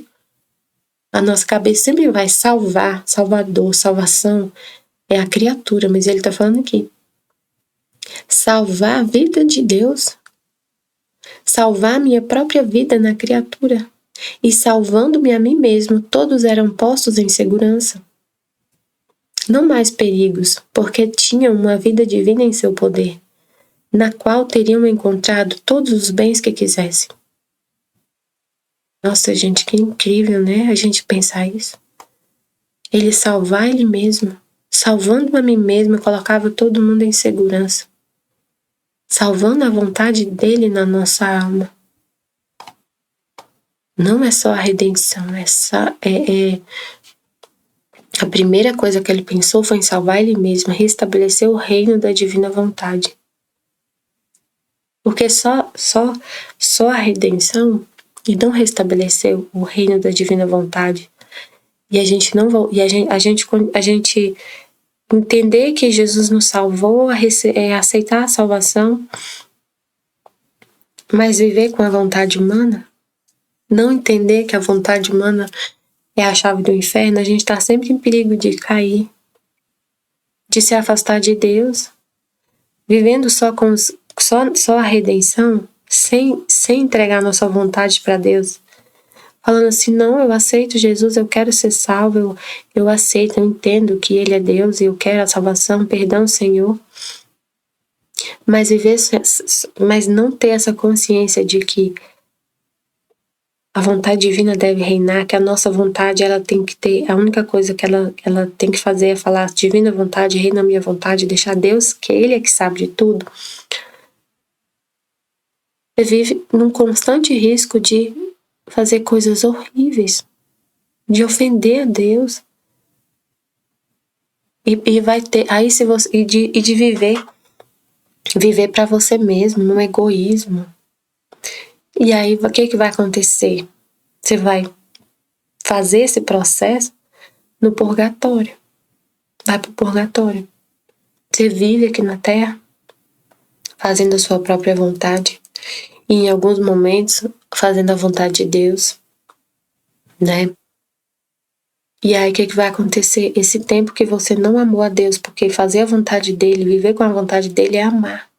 Speaker 1: A nossa cabeça sempre vai salvar, salvador, salvação, é a criatura, mas ele está falando aqui. Salvar a vida de Deus, salvar a minha própria vida na criatura, e salvando-me a mim mesmo, todos eram postos em segurança. Não mais perigos, porque tinham uma vida divina em seu poder, na qual teriam encontrado todos os bens que quisessem. Nossa, gente, que incrível, né? A gente pensar isso. Ele salvar ele mesmo, salvando a mim mesmo, colocava todo mundo em segurança. Salvando a vontade dele na nossa alma. Não é só a redenção, a primeira coisa que ele pensou foi em salvar ele mesmo, restabelecer o reino da divina vontade. Porque só a redenção e não restabeleceu o reino da divina vontade. E a gente não e a gente entender que Jesus nos salvou, aceitar a salvação, mas viver com a vontade humana, não entender que a vontade humana é a chave do inferno, a gente está sempre em perigo de cair, de se afastar de Deus, vivendo só a redenção, sem entregar nossa vontade para Deus, falando assim, não, eu aceito Jesus, eu quero ser salvo, eu aceito, eu entendo que Ele é Deus e eu quero a salvação, perdão, Senhor. Mas não ter essa consciência de que a vontade divina deve reinar, que a nossa vontade, ela tem que ter, a única coisa que ela tem que fazer é falar, divina vontade, reina a minha vontade, deixar Deus, que Ele é que sabe de tudo. Você vive num constante risco de fazer coisas horríveis, de ofender a Deus. E vai ter, aí se você, e de viver para você mesmo, no egoísmo. E aí, o que vai acontecer? Você vai fazer esse processo no purgatório. Vai pro purgatório. Você vive aqui na Terra, fazendo a sua própria vontade. E em alguns momentos, fazendo a vontade de Deus, né? E aí, o que vai acontecer? Esse tempo que você não amou a Deus, porque fazer a vontade dEle, viver com a vontade dEle é amar.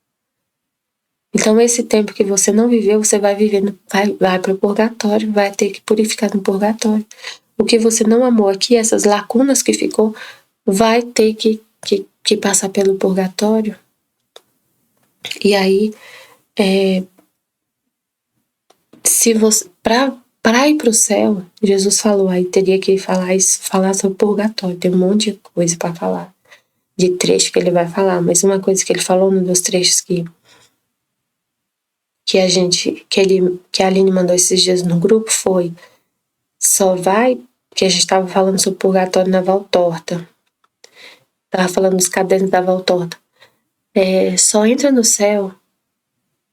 Speaker 1: Então, esse tempo que você não viveu, você vai vivendo, vai para o purgatório, vai ter que purificar no purgatório. O que você não amou aqui, essas lacunas que ficou, vai ter que passar pelo purgatório. E aí, se você, para ir para o céu, Jesus falou, aí teria que falar sobre o purgatório, tem um monte de coisa para falar, de trecho que ele vai falar, mas uma coisa que ele falou num dos trechos que a Aline mandou esses dias no grupo foi, que a gente estava falando sobre purgatório na Valtorta, estava falando dos cadernos da Valtorta, só entra no céu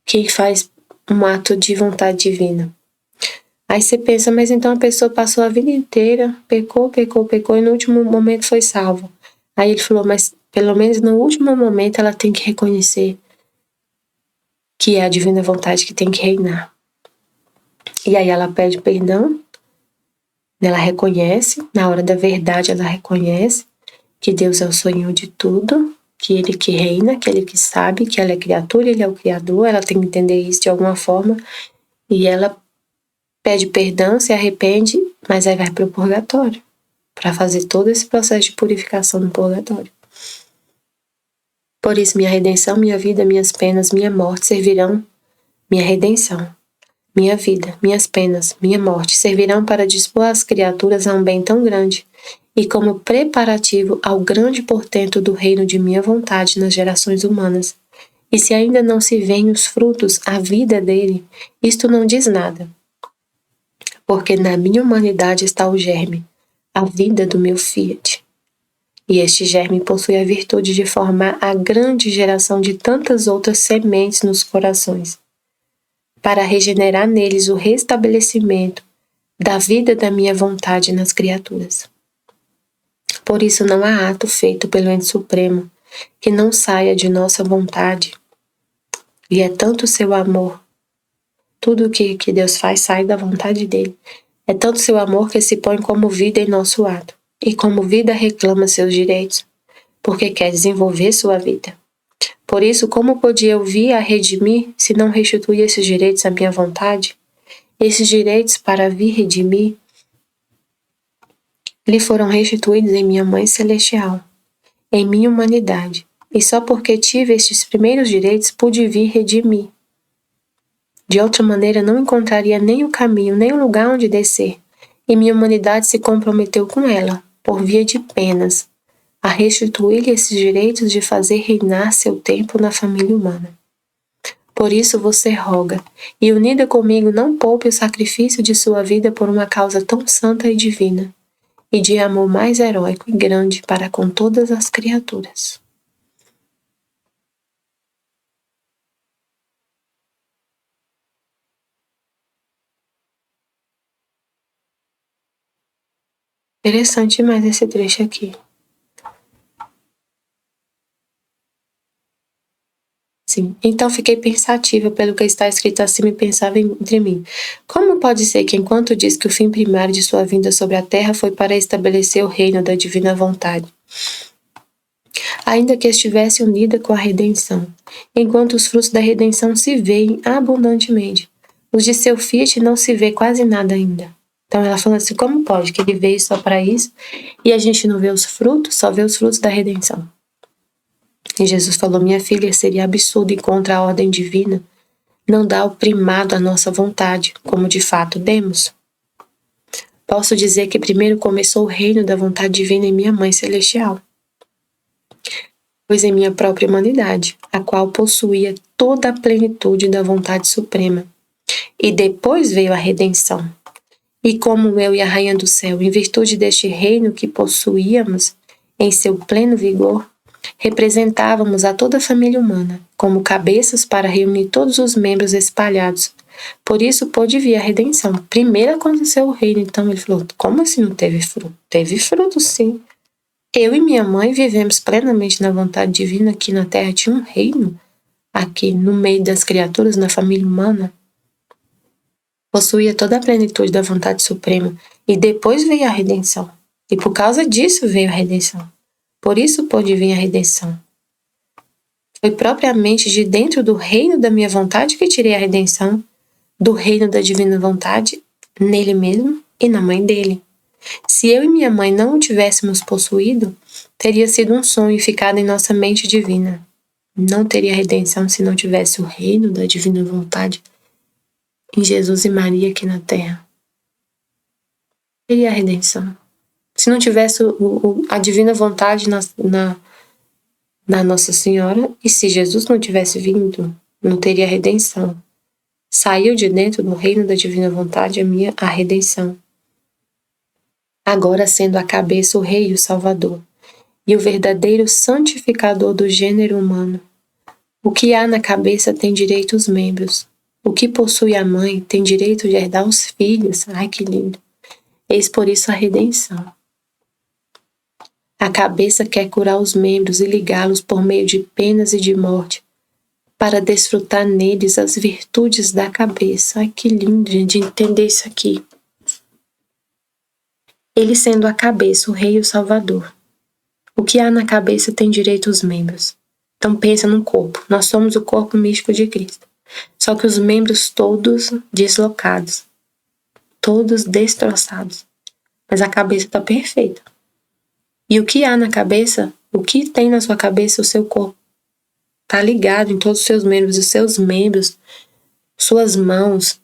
Speaker 1: quem faz um ato de vontade divina. Aí você pensa, mas então a pessoa passou a vida inteira, pecou e no último momento foi salva. Aí ele falou, mas pelo menos no último momento ela tem que reconhecer que é a divina vontade que tem que reinar. E aí ela pede perdão, ela reconhece, na hora da verdade ela reconhece que Deus é o Senhor de tudo, que Ele que reina, que Ele que sabe, que ela é criatura, Ele é o Criador, ela tem que entender isso de alguma forma, e ela pede perdão, se arrepende, mas aí vai para o purgatório, para fazer todo esse processo de purificação no purgatório. Por isso, minha redenção, minha vida, minhas penas, minha morte servirão, minha redenção, minha vida, minhas penas, minha morte servirão para dispor as criaturas a um bem tão grande e como preparativo ao grande portento do reino de minha vontade nas gerações humanas. E se ainda não se veem os frutos, a vida dele, isto não diz nada. Porque na minha humanidade está o germe, a vida do meu Fiat. E este germe possui a virtude de formar a grande geração de tantas outras sementes nos corações, para regenerar neles o restabelecimento da vida da minha vontade nas criaturas. Por isso não há ato feito pelo Ente Supremo que não saia de nossa vontade. E é tanto o seu amor, tudo que Deus faz sai da vontade dele. É tanto seu amor que se põe como vida em nosso ato. E como vida reclama seus direitos, porque quer desenvolver sua vida. Por isso, como podia eu vir a redimir se não restituir esses direitos à minha vontade? Esses direitos para vir redimir lhe foram restituídos em minha Mãe Celestial, em minha humanidade, e só porque tive estes primeiros direitos pude vir redimir. De outra maneira, não encontraria nem o caminho, nem o lugar onde descer, e minha humanidade se comprometeu com ela, por via de penas, a restituir-lhe esses direitos de fazer reinar seu tempo na família humana. Por isso você roga, e unida comigo não poupe o sacrifício de sua vida por uma causa tão santa e divina, e de amor mais heróico e grande para com todas as criaturas. Interessante demais esse trecho aqui. Sim. Então fiquei pensativa pelo que está escrito acima e pensava entre mim. Como pode ser que, enquanto diz que o fim primário de sua vinda sobre a terra foi para estabelecer o reino da divina vontade, ainda que estivesse unida com a redenção, enquanto os frutos da redenção se veem abundantemente, os de seu Fiat não se vê quase nada ainda. Então ela falando assim, como pode que ele veio só para isso e a gente não vê os frutos, só vê os frutos da redenção? E Jesus falou, minha filha, seria absurdo ir contra a ordem divina, não dar o primado à nossa vontade, como de fato demos. Posso dizer que primeiro começou o reino da vontade divina em minha Mãe Celestial, pois em minha própria humanidade, a qual possuía toda a plenitude da vontade suprema. E depois veio a redenção. E como eu e a Rainha do Céu, em virtude deste reino que possuíamos em seu pleno vigor, representávamos a toda a família humana, como cabeças para reunir todos os membros espalhados. Por isso pôde vir a redenção. Primeiro aconteceu o reino, então ele falou, como assim não teve fruto? Teve fruto, sim. Eu e minha mãe vivemos plenamente na vontade divina aqui na Terra. Tinha um reino aqui no meio das criaturas, na família humana. Possuía toda a plenitude da vontade suprema. E depois veio a redenção. E por causa disso veio a redenção. Por isso pôde vir a redenção. Foi propriamente de dentro do reino da minha vontade que tirei a redenção, do reino da divina vontade, nele mesmo e na mãe dele. Se eu e minha mãe não o tivéssemos possuído, teria sido um sonho e ficado em nossa mente divina. Não teria redenção se não tivesse o reino da divina vontade em Jesus e Maria aqui na Terra. Teria a redenção. Se não tivesse a divina vontade na Nossa Senhora, e se Jesus não tivesse vindo, não teria redenção. Saiu de dentro do reino da divina vontade a redenção. Agora sendo a cabeça o Rei e o Salvador, e o verdadeiro santificador do gênero humano. O que há na cabeça tem direito os membros. O que possui a mãe tem direito de herdar os filhos. Ai, que lindo. Eis por isso a redenção. A cabeça quer curar os membros e ligá-los por meio de penas e de morte, para desfrutar neles as virtudes da cabeça. Ai, que lindo, gente, entender isso aqui. Ele sendo a cabeça, o rei e o salvador. O que há na cabeça tem direito aos membros. Então pensa num corpo. Nós somos o corpo místico de Cristo. Só que os membros todos deslocados. Todos destroçados. Mas a cabeça está perfeita. E o que há na cabeça, o que tem na sua cabeça, o seu corpo, está ligado em todos os seus membros. Os seus membros, suas mãos,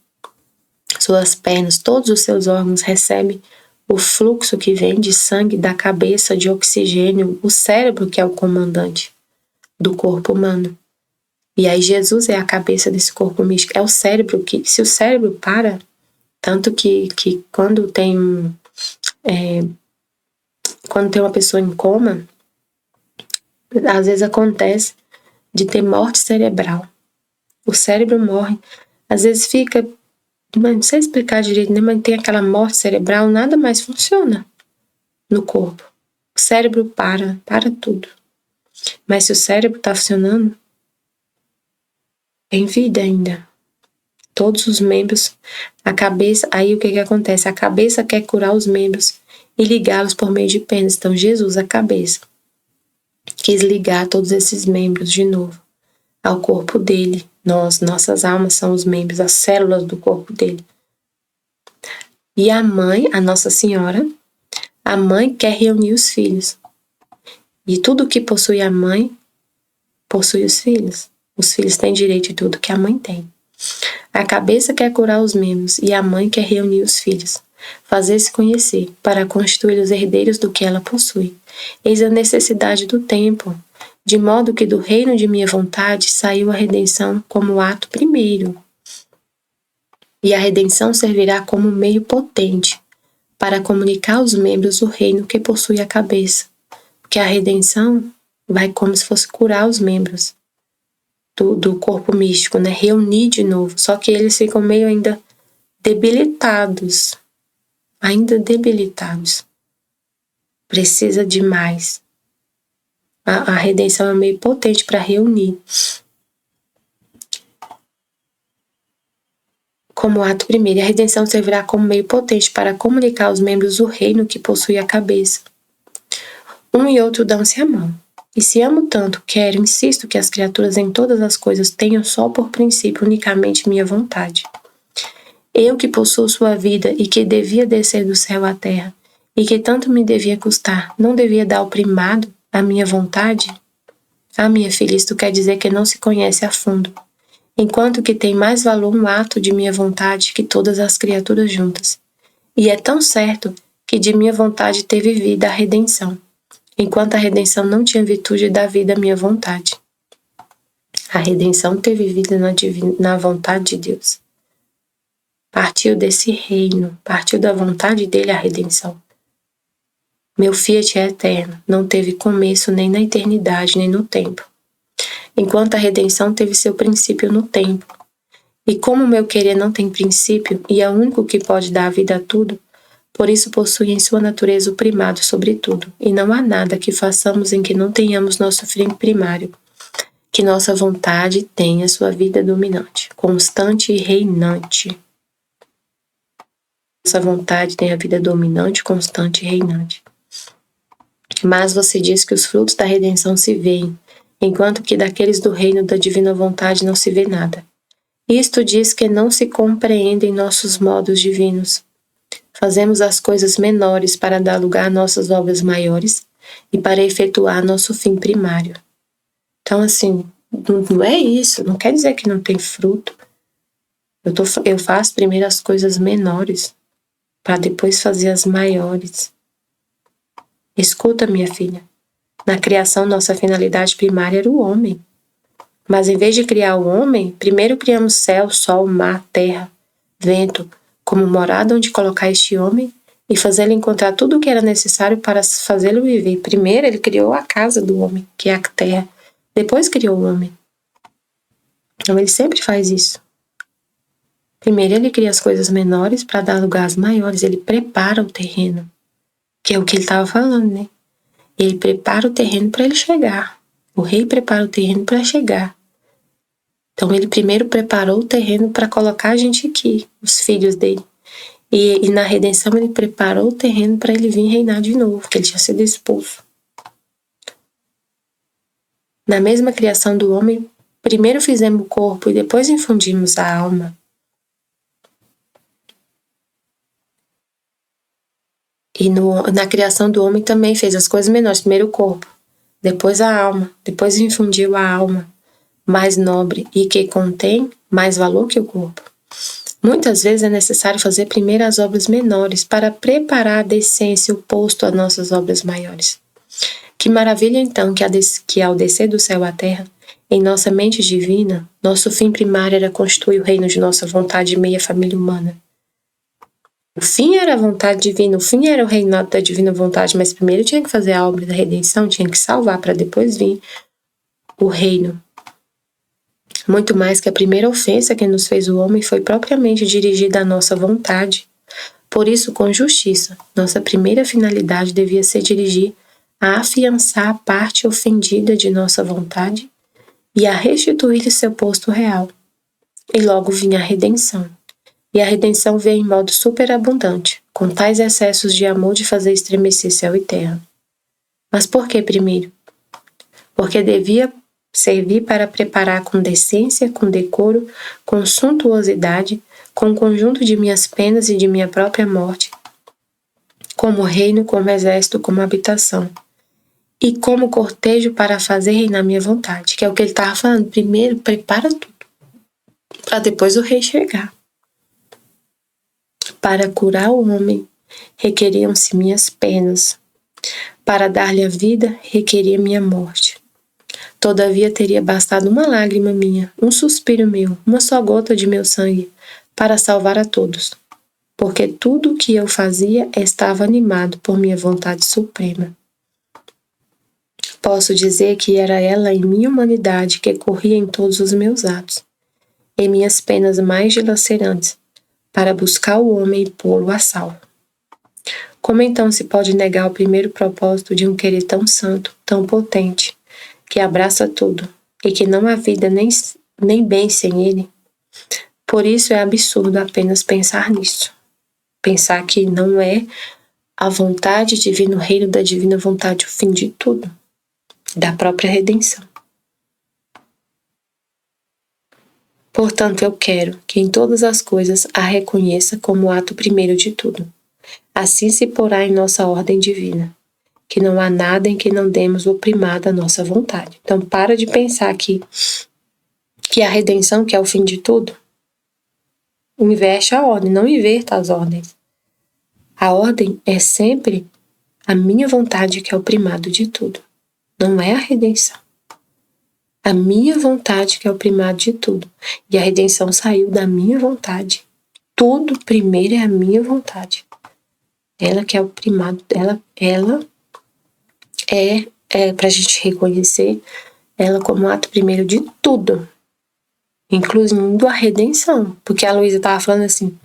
Speaker 1: suas pernas, todos os seus órgãos recebem o fluxo que vem de sangue da cabeça, de oxigênio, o cérebro que é o comandante do corpo humano. E aí Jesus é a cabeça desse corpo místico. É o cérebro que, se o cérebro para, tanto que quando tem uma pessoa em coma, às vezes acontece de ter morte cerebral. O cérebro morre, às vezes fica, não sei explicar direito, né? Mas tem aquela morte cerebral, nada mais funciona no corpo. O cérebro para tudo. Mas se o cérebro está funcionando, tem vida ainda. Todos os membros, a cabeça, aí o que acontece? A cabeça quer curar os membros e ligá-los por meio de penas. Então Jesus, a cabeça, quis ligar todos esses membros de novo ao corpo dele. Nossas almas são os membros, as células do corpo dele. E a mãe, a Nossa Senhora, a mãe quer reunir os filhos. E tudo que possui a mãe, possui os filhos. Os filhos têm direito de tudo que a mãe tem. A cabeça quer curar os membros e a mãe quer reunir os filhos, fazer-se conhecer, para constituir os herdeiros do que ela possui. Eis a necessidade do tempo, de modo que do reino de minha vontade saiu a redenção como ato primeiro. E a redenção servirá como meio potente para comunicar aos membros o reino que possui a cabeça. Porque a redenção vai como se fosse curar os membros do corpo místico, né? Reunir de novo. Só que eles ficam meio ainda debilitados. Ainda debilitados. Precisa de mais. A redenção é meio potente para reunir. Como ato primeiro, a redenção servirá como meio potente para comunicar aos membros o reino que possui a cabeça. Um e outro dão-se a mão. E se amo tanto, quero, insisto que as criaturas em todas as coisas tenham só por princípio unicamente minha vontade. Eu que possuo sua vida e que devia descer do céu à terra, e que tanto me devia custar, não devia dar o primado à minha vontade? Ah, minha filha, isto quer dizer que não se conhece a fundo, enquanto que tem mais valor um ato de minha vontade que todas as criaturas juntas. E é tão certo que de minha vontade teve vida a redenção, enquanto a redenção não tinha virtude da vida à minha vontade. A redenção teve vida na vontade de Deus. Partiu desse reino, partiu da vontade dele a redenção. Meu fiat é eterno, não teve começo nem na eternidade, nem no tempo. Enquanto a redenção teve seu princípio no tempo. E como o meu querer não tem princípio e é o único que pode dar a vida a tudo, por isso possui em sua natureza o primado sobre tudo, e não há nada que façamos em que não tenhamos nosso fim primário, que nossa vontade tenha sua vida dominante, constante e reinante. Nossa vontade tem a vida dominante, constante e reinante. Mas você diz que os frutos da redenção se veem, enquanto que daqueles do reino da divina vontade não se vê nada. Isto diz que não se compreendem nossos modos divinos. Fazemos as coisas menores para dar lugar a nossas obras maiores e para efetuar nosso fim primário. Então, assim, não é isso, não quer dizer que não tem fruto. Eu faço primeiro as coisas menores para depois fazer as maiores. Escuta, minha filha, na criação nossa finalidade primária era o homem. Mas em vez de criar o homem, primeiro criamos céu, sol, mar, terra, vento, como morada onde colocar este homem e fazê-lo encontrar tudo o que era necessário para fazê-lo viver. Primeiro ele criou a casa do homem, que é a terra. Depois criou o homem. Então ele sempre faz isso. Primeiro ele cria as coisas menores para dar lugar às maiores, ele prepara o terreno, que é o que ele estava falando, né? Ele prepara o terreno para ele chegar. O rei prepara o terreno para chegar. Então ele primeiro preparou o terreno para colocar a gente aqui, os filhos dele. E na redenção ele preparou o terreno para ele vir reinar de novo, porque ele tinha sido expulso. Na mesma criação do homem, primeiro fizemos o corpo e depois infundimos a alma. E na criação do homem também fez as coisas menores. Primeiro o corpo, depois a alma, depois infundiu a alma mais nobre e que contém mais valor que o corpo. Muitas vezes é necessário fazer primeiro as obras menores para preparar a decência oposto às nossas obras maiores. Que maravilha então que ao descer do céu à terra, em nossa mente divina, nosso fim primário era constituir o reino de nossa vontade e meia família humana. O fim era a vontade divina, o fim era o reinado da divina vontade, mas primeiro tinha que fazer a obra da redenção, tinha que salvar para depois vir o reino. Muito mais que a primeira ofensa que nos fez o homem foi propriamente dirigida à nossa vontade. Por isso, com justiça, nossa primeira finalidade devia ser dirigir a afiançar a parte ofendida de nossa vontade e a restituir-lhe seu posto real. E logo vinha a redenção. E a redenção veio em modo superabundante, com tais excessos de amor de fazer estremecer céu e terra. Mas por que primeiro? Porque devia servir para preparar com decência, com decoro, com suntuosidade, com o conjunto de minhas penas e de minha própria morte, como reino, como exército, como habitação, e como cortejo para fazer reinar minha vontade, que é o que ele estava falando. Primeiro, prepara tudo, para depois o rei chegar. Para curar o homem, requeriam-se minhas penas. Para dar-lhe a vida, requeria minha morte. Todavia teria bastado uma lágrima minha, um suspiro meu, uma só gota de meu sangue, para salvar a todos. Porque tudo o que eu fazia estava animado por minha vontade suprema. Posso dizer que era ela em minha humanidade que corria em todos os meus atos, em minhas penas mais dilacerantes, para buscar o homem e pô-lo a salvo. Como então se pode negar o primeiro propósito de um querer tão santo, tão potente, que abraça tudo, e que não há vida nem bem sem ele? Por isso é absurdo apenas pensar nisso. Pensar que não é a vontade divina, o reino da divina vontade, o fim de tudo, da própria redenção. Portanto, eu quero que em todas as coisas a reconheça como o ato primeiro de tudo. Assim se porá em nossa ordem divina, que não há nada em que não demos o primado à nossa vontade. Então, para de pensar que a redenção, que é o fim de tudo, inverte a ordem, não inverta as ordens. A ordem é sempre a minha vontade, que é o primado de tudo. Não é a redenção. A minha vontade que é o primado de tudo. E a redenção saiu da minha vontade. Tudo primeiro é a minha vontade. Ela que é o primado, ela é pra gente reconhecer ela como o ato primeiro de tudo. Incluindo a redenção. Porque a Luísa tava falando assim,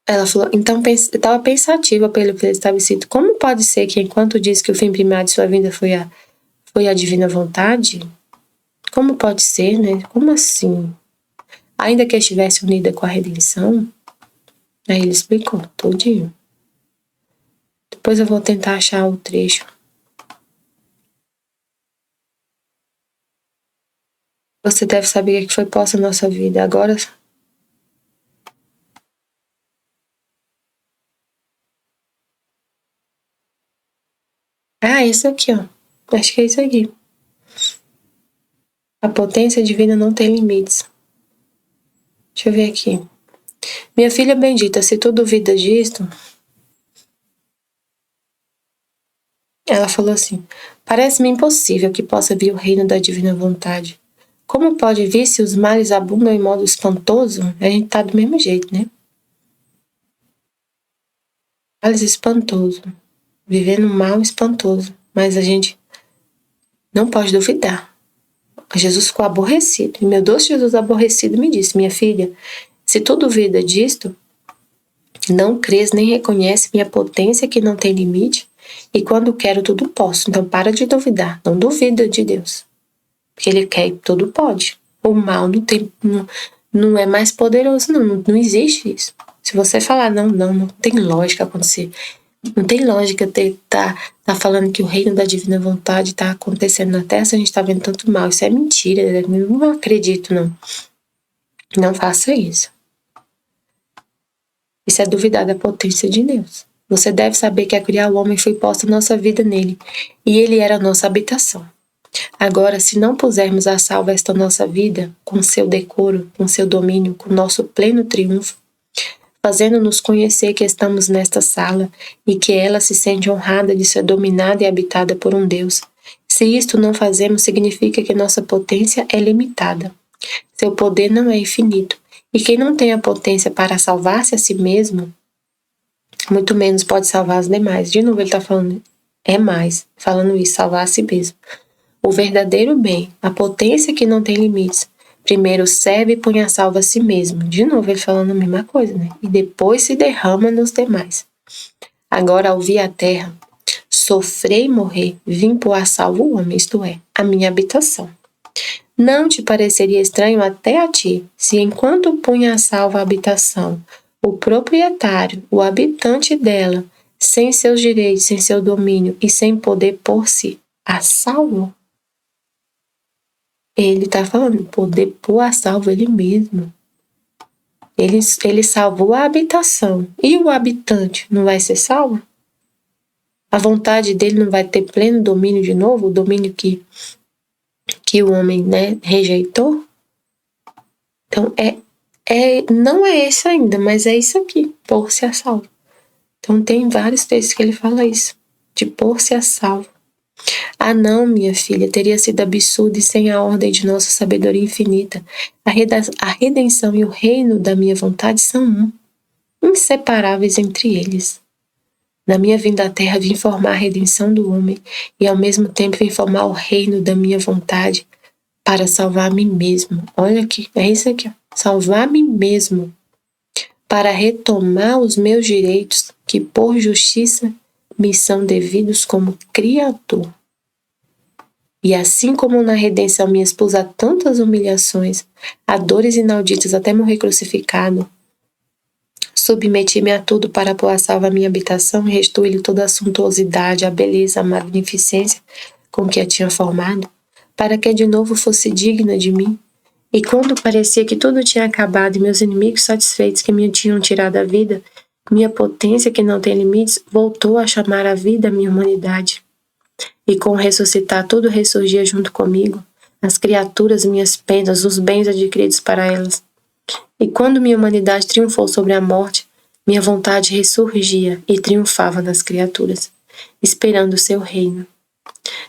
Speaker 1: ela falou, então eu estava pensativa pelo que estava escrito. Como pode ser que enquanto diz que o fim primário de sua vida foi a divina vontade? Como pode ser, né? Como assim? Ainda que estivesse unida com a redenção? Aí ele explicou tudinho. Depois eu vou tentar achar o trecho. Você deve saber o que foi posto na nossa vida. Agora... isso aqui, ó. Acho que é isso aqui. A potência divina não tem limites. Deixa eu ver aqui. Minha filha bendita, se tu duvida disto... Ela falou assim, parece-me impossível que possa vir o reino da divina vontade. Como pode vir se os males abundam em modo espantoso? A gente tá do mesmo jeito, né? Males espantoso. Vivendo um mal espantoso. Mas a gente não pode duvidar. Jesus ficou aborrecido. E meu doce Jesus aborrecido me disse: minha filha, se tu duvida disto, não crês nem reconhece minha potência que não tem limite, e quando quero tudo posso. Então para de duvidar, não duvida de Deus. Porque Ele quer e tudo pode. O mal não é mais poderoso, não existe isso. Se você falar não tem lógica acontecer. Não tem lógica tá falando que o reino da divina vontade está acontecendo na Terra se a gente está vendo tanto mal. Isso é mentira, eu não acredito, não. Não faça isso. Isso é duvidar da potência de Deus. Você deve saber que ao criar o homem foi posta a nossa vida nele, e ele era a nossa habitação. Agora, se não pusermos a salvo esta nossa vida, com seu decoro, com seu domínio, com nosso pleno triunfo, fazendo-nos conhecer que estamos nesta sala e que ela se sente honrada de ser dominada e habitada por um Deus. Se isto não fazemos, significa que nossa potência é limitada. Seu poder não é infinito. E quem não tem a potência para salvar-se a si mesmo, muito menos pode salvar os demais. De novo ele está falando, falando isso, salvar a si mesmo. O verdadeiro bem, a potência que não tem limites, primeiro serve e põe a salvo a si mesmo. De novo ele falando a mesma coisa, né? E depois se derrama nos demais. Agora, ao vir à terra, sofrer e morrer, vim pôr a salvo o homem, isto é, a minha habitação. Não te pareceria estranho até a ti, se enquanto punha a salvo a habitação, o proprietário, o habitante dela, sem seus direitos, sem seu domínio e sem poder pôr-se a salvo? Ele está falando, poder pôr a salvo ele mesmo. Ele salvou a habitação. E o habitante não vai ser salvo? A vontade dele não vai ter pleno domínio de novo? O domínio que o homem, né, rejeitou? Então, não é esse ainda, mas é isso aqui, pôr-se a salvo. Então, tem vários textos que ele fala isso, de pôr-se a salvo. Ah não, minha filha, teria sido absurdo e sem a ordem de nossa sabedoria infinita. A redenção e o reino da minha vontade são um, inseparáveis entre eles. Na minha vinda à terra vim formar a redenção do homem e ao mesmo tempo vim formar o reino da minha vontade para salvar a mim mesmo. Olha aqui, é isso aqui, ó. Salvar a mim mesmo, para retomar os meus direitos que por justiça me são devidos como Criador. E assim como na redenção me expus a tantas humilhações, a dores inauditas até morrer crucificado, submeti-me a tudo para pôr a salvo a minha habitação e restituí-lhe toda a suntuosidade, a beleza, a magnificência com que a tinha formado, para que de novo fosse digna de mim. E quando parecia que tudo tinha acabado e meus inimigos satisfeitos que me tinham tirado a vida, minha potência que não tem limites voltou a chamar à vida a minha humanidade. E com ressuscitar tudo ressurgia junto comigo, as criaturas, minhas penas, os bens adquiridos para elas. E quando minha humanidade triunfou sobre a morte, minha vontade ressurgia e triunfava nas criaturas, esperando o seu reino.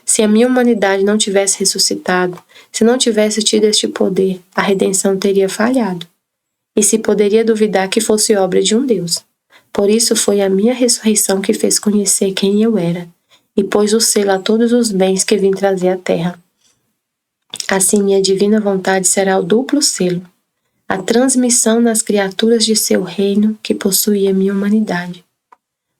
Speaker 1: Se a minha humanidade não tivesse ressuscitado, se não tivesse tido este poder, a redenção teria falhado. E se poderia duvidar que fosse obra de um Deus. Por isso foi a minha ressurreição que fez conhecer quem eu era, e pôs o selo a todos os bens que vim trazer à terra. Assim minha divina vontade será o duplo selo, a transmissão nas criaturas de seu reino que possuía minha humanidade.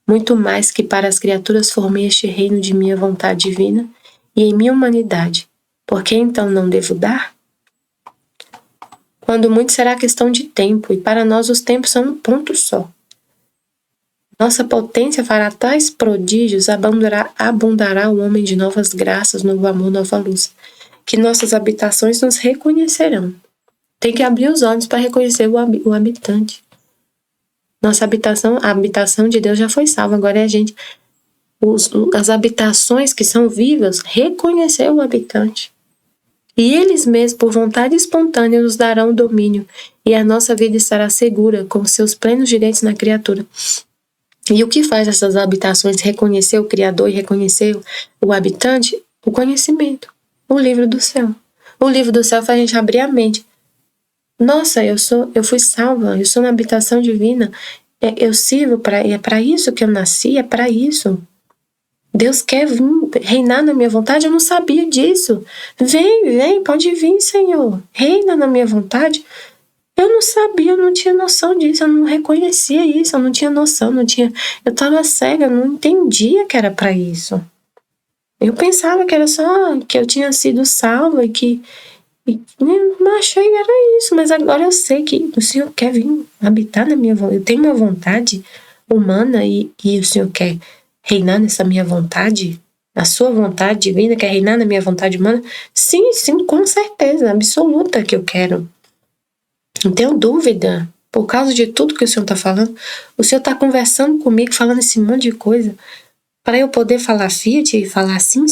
Speaker 1: Muito mais que para as criaturas formei este reino de minha vontade divina e em minha humanidade. Por que então não devo dar? Quando muito será questão de tempo, e para nós os tempos são um ponto só. Nossa potência fará tais prodígios, abundará o homem de novas graças, novo amor, nova luz, que nossas habitações nos reconhecerão. Tem que abrir os olhos para reconhecer o habitante. Nossa habitação, a habitação de Deus já foi salva, agora é a gente, as habitações que são vivas, reconhecer o habitante. E eles mesmos, por vontade espontânea, nos darão domínio, e a nossa vida estará segura, com seus plenos direitos na criatura. E o que faz essas habitações reconhecer o Criador e reconhecer o habitante? O conhecimento, o livro do céu. O livro do céu faz a gente abrir a mente. Nossa, eu fui salva, eu sou uma habitação divina, eu sirvo é para isso que eu nasci, é para isso. Deus quer vir reinar na minha vontade? Eu não sabia disso. Vem, pode vir, Senhor. Reina na minha vontade. Eu não sabia, eu não tinha noção disso, eu não reconhecia isso, eu não tinha noção, eu estava cega, eu não entendia que era para isso. Eu pensava que era só que eu tinha sido salva não achei que era isso, mas agora eu sei que o Senhor quer vir habitar na minha vontade. Eu tenho uma vontade humana e o Senhor quer reinar nessa minha vontade. A sua vontade divina quer reinar na minha vontade humana? Sim, com certeza, absoluta que eu quero. Não tenho dúvida. Por causa de tudo que o Senhor está falando, o Senhor está conversando comigo, falando esse monte de coisa. Para eu poder falar Fiat e falar sim,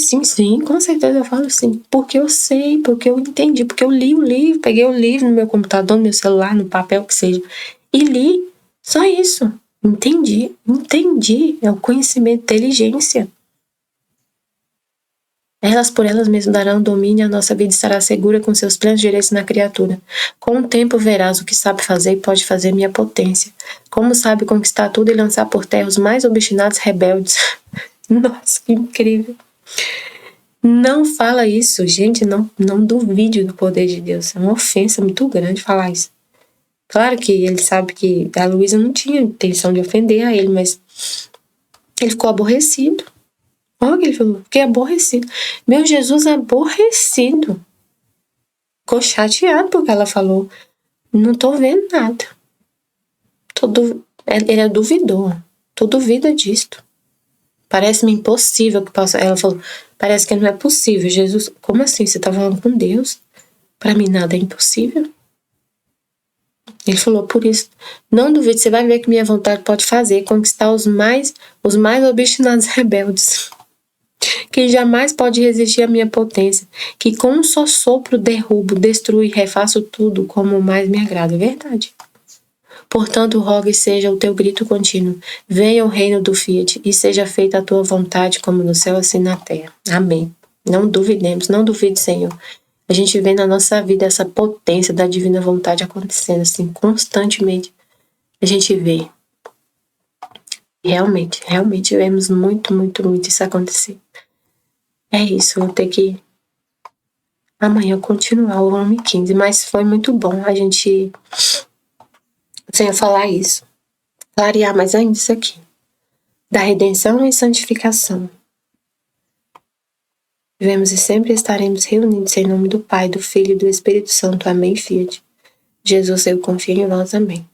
Speaker 1: com certeza eu falo sim. Porque eu sei, porque eu entendi, porque eu li o livro, peguei o livro no meu computador, no meu celular, no papel que seja, e li. Só isso. Entendi. É o conhecimento, inteligência. Elas por elas mesmas darão domínio, a nossa vida estará segura com seus plenos direitos na criatura. Com o tempo verás o que sabe fazer e pode fazer minha potência. Como sabe conquistar tudo e lançar por terra os mais obstinados rebeldes. Nossa, que incrível. Não fala isso, gente, não duvide do poder de Deus. É uma ofensa muito grande falar isso. Claro que ele sabe que a Luísa não tinha intenção de ofender a ele, mas ele ficou aborrecido. Olha o que ele falou, fiquei aborrecido. Meu Jesus aborrecido. Ficou chateado porque ela falou, não tô vendo nada. Ele é duvidor. Tu duvida disto. Parece-me impossível que possa... Ela falou, parece que não é possível. Jesus, como assim? Você tá falando com Deus? Para mim nada é impossível. Ele falou, por isso, não duvide, você vai ver que minha vontade pode fazer, conquistar os mais obstinados rebeldes. Quem jamais pode resistir à minha potência, que com um só sopro derrubo, destruo e refaço tudo como mais me agrada. É verdade. Portanto, rogue e seja o teu grito contínuo. Venha o reino do Fiat e seja feita a tua vontade como no céu assim na terra. Amém. Não duvidemos, não duvide, Senhor. A gente vê na nossa vida essa potência da divina vontade acontecendo assim constantemente. A gente vê. Realmente vemos muito isso acontecer. É isso, vou ter que amanhã continuar o volume 15, mas foi muito bom a gente, sem eu falar isso, clarear mais ainda isso aqui, da redenção e santificação. Vivemos e sempre estaremos reunidos em nome do Pai, do Filho e do Espírito Santo. Amém, Fiat. Jesus, eu confio em vós. Amém.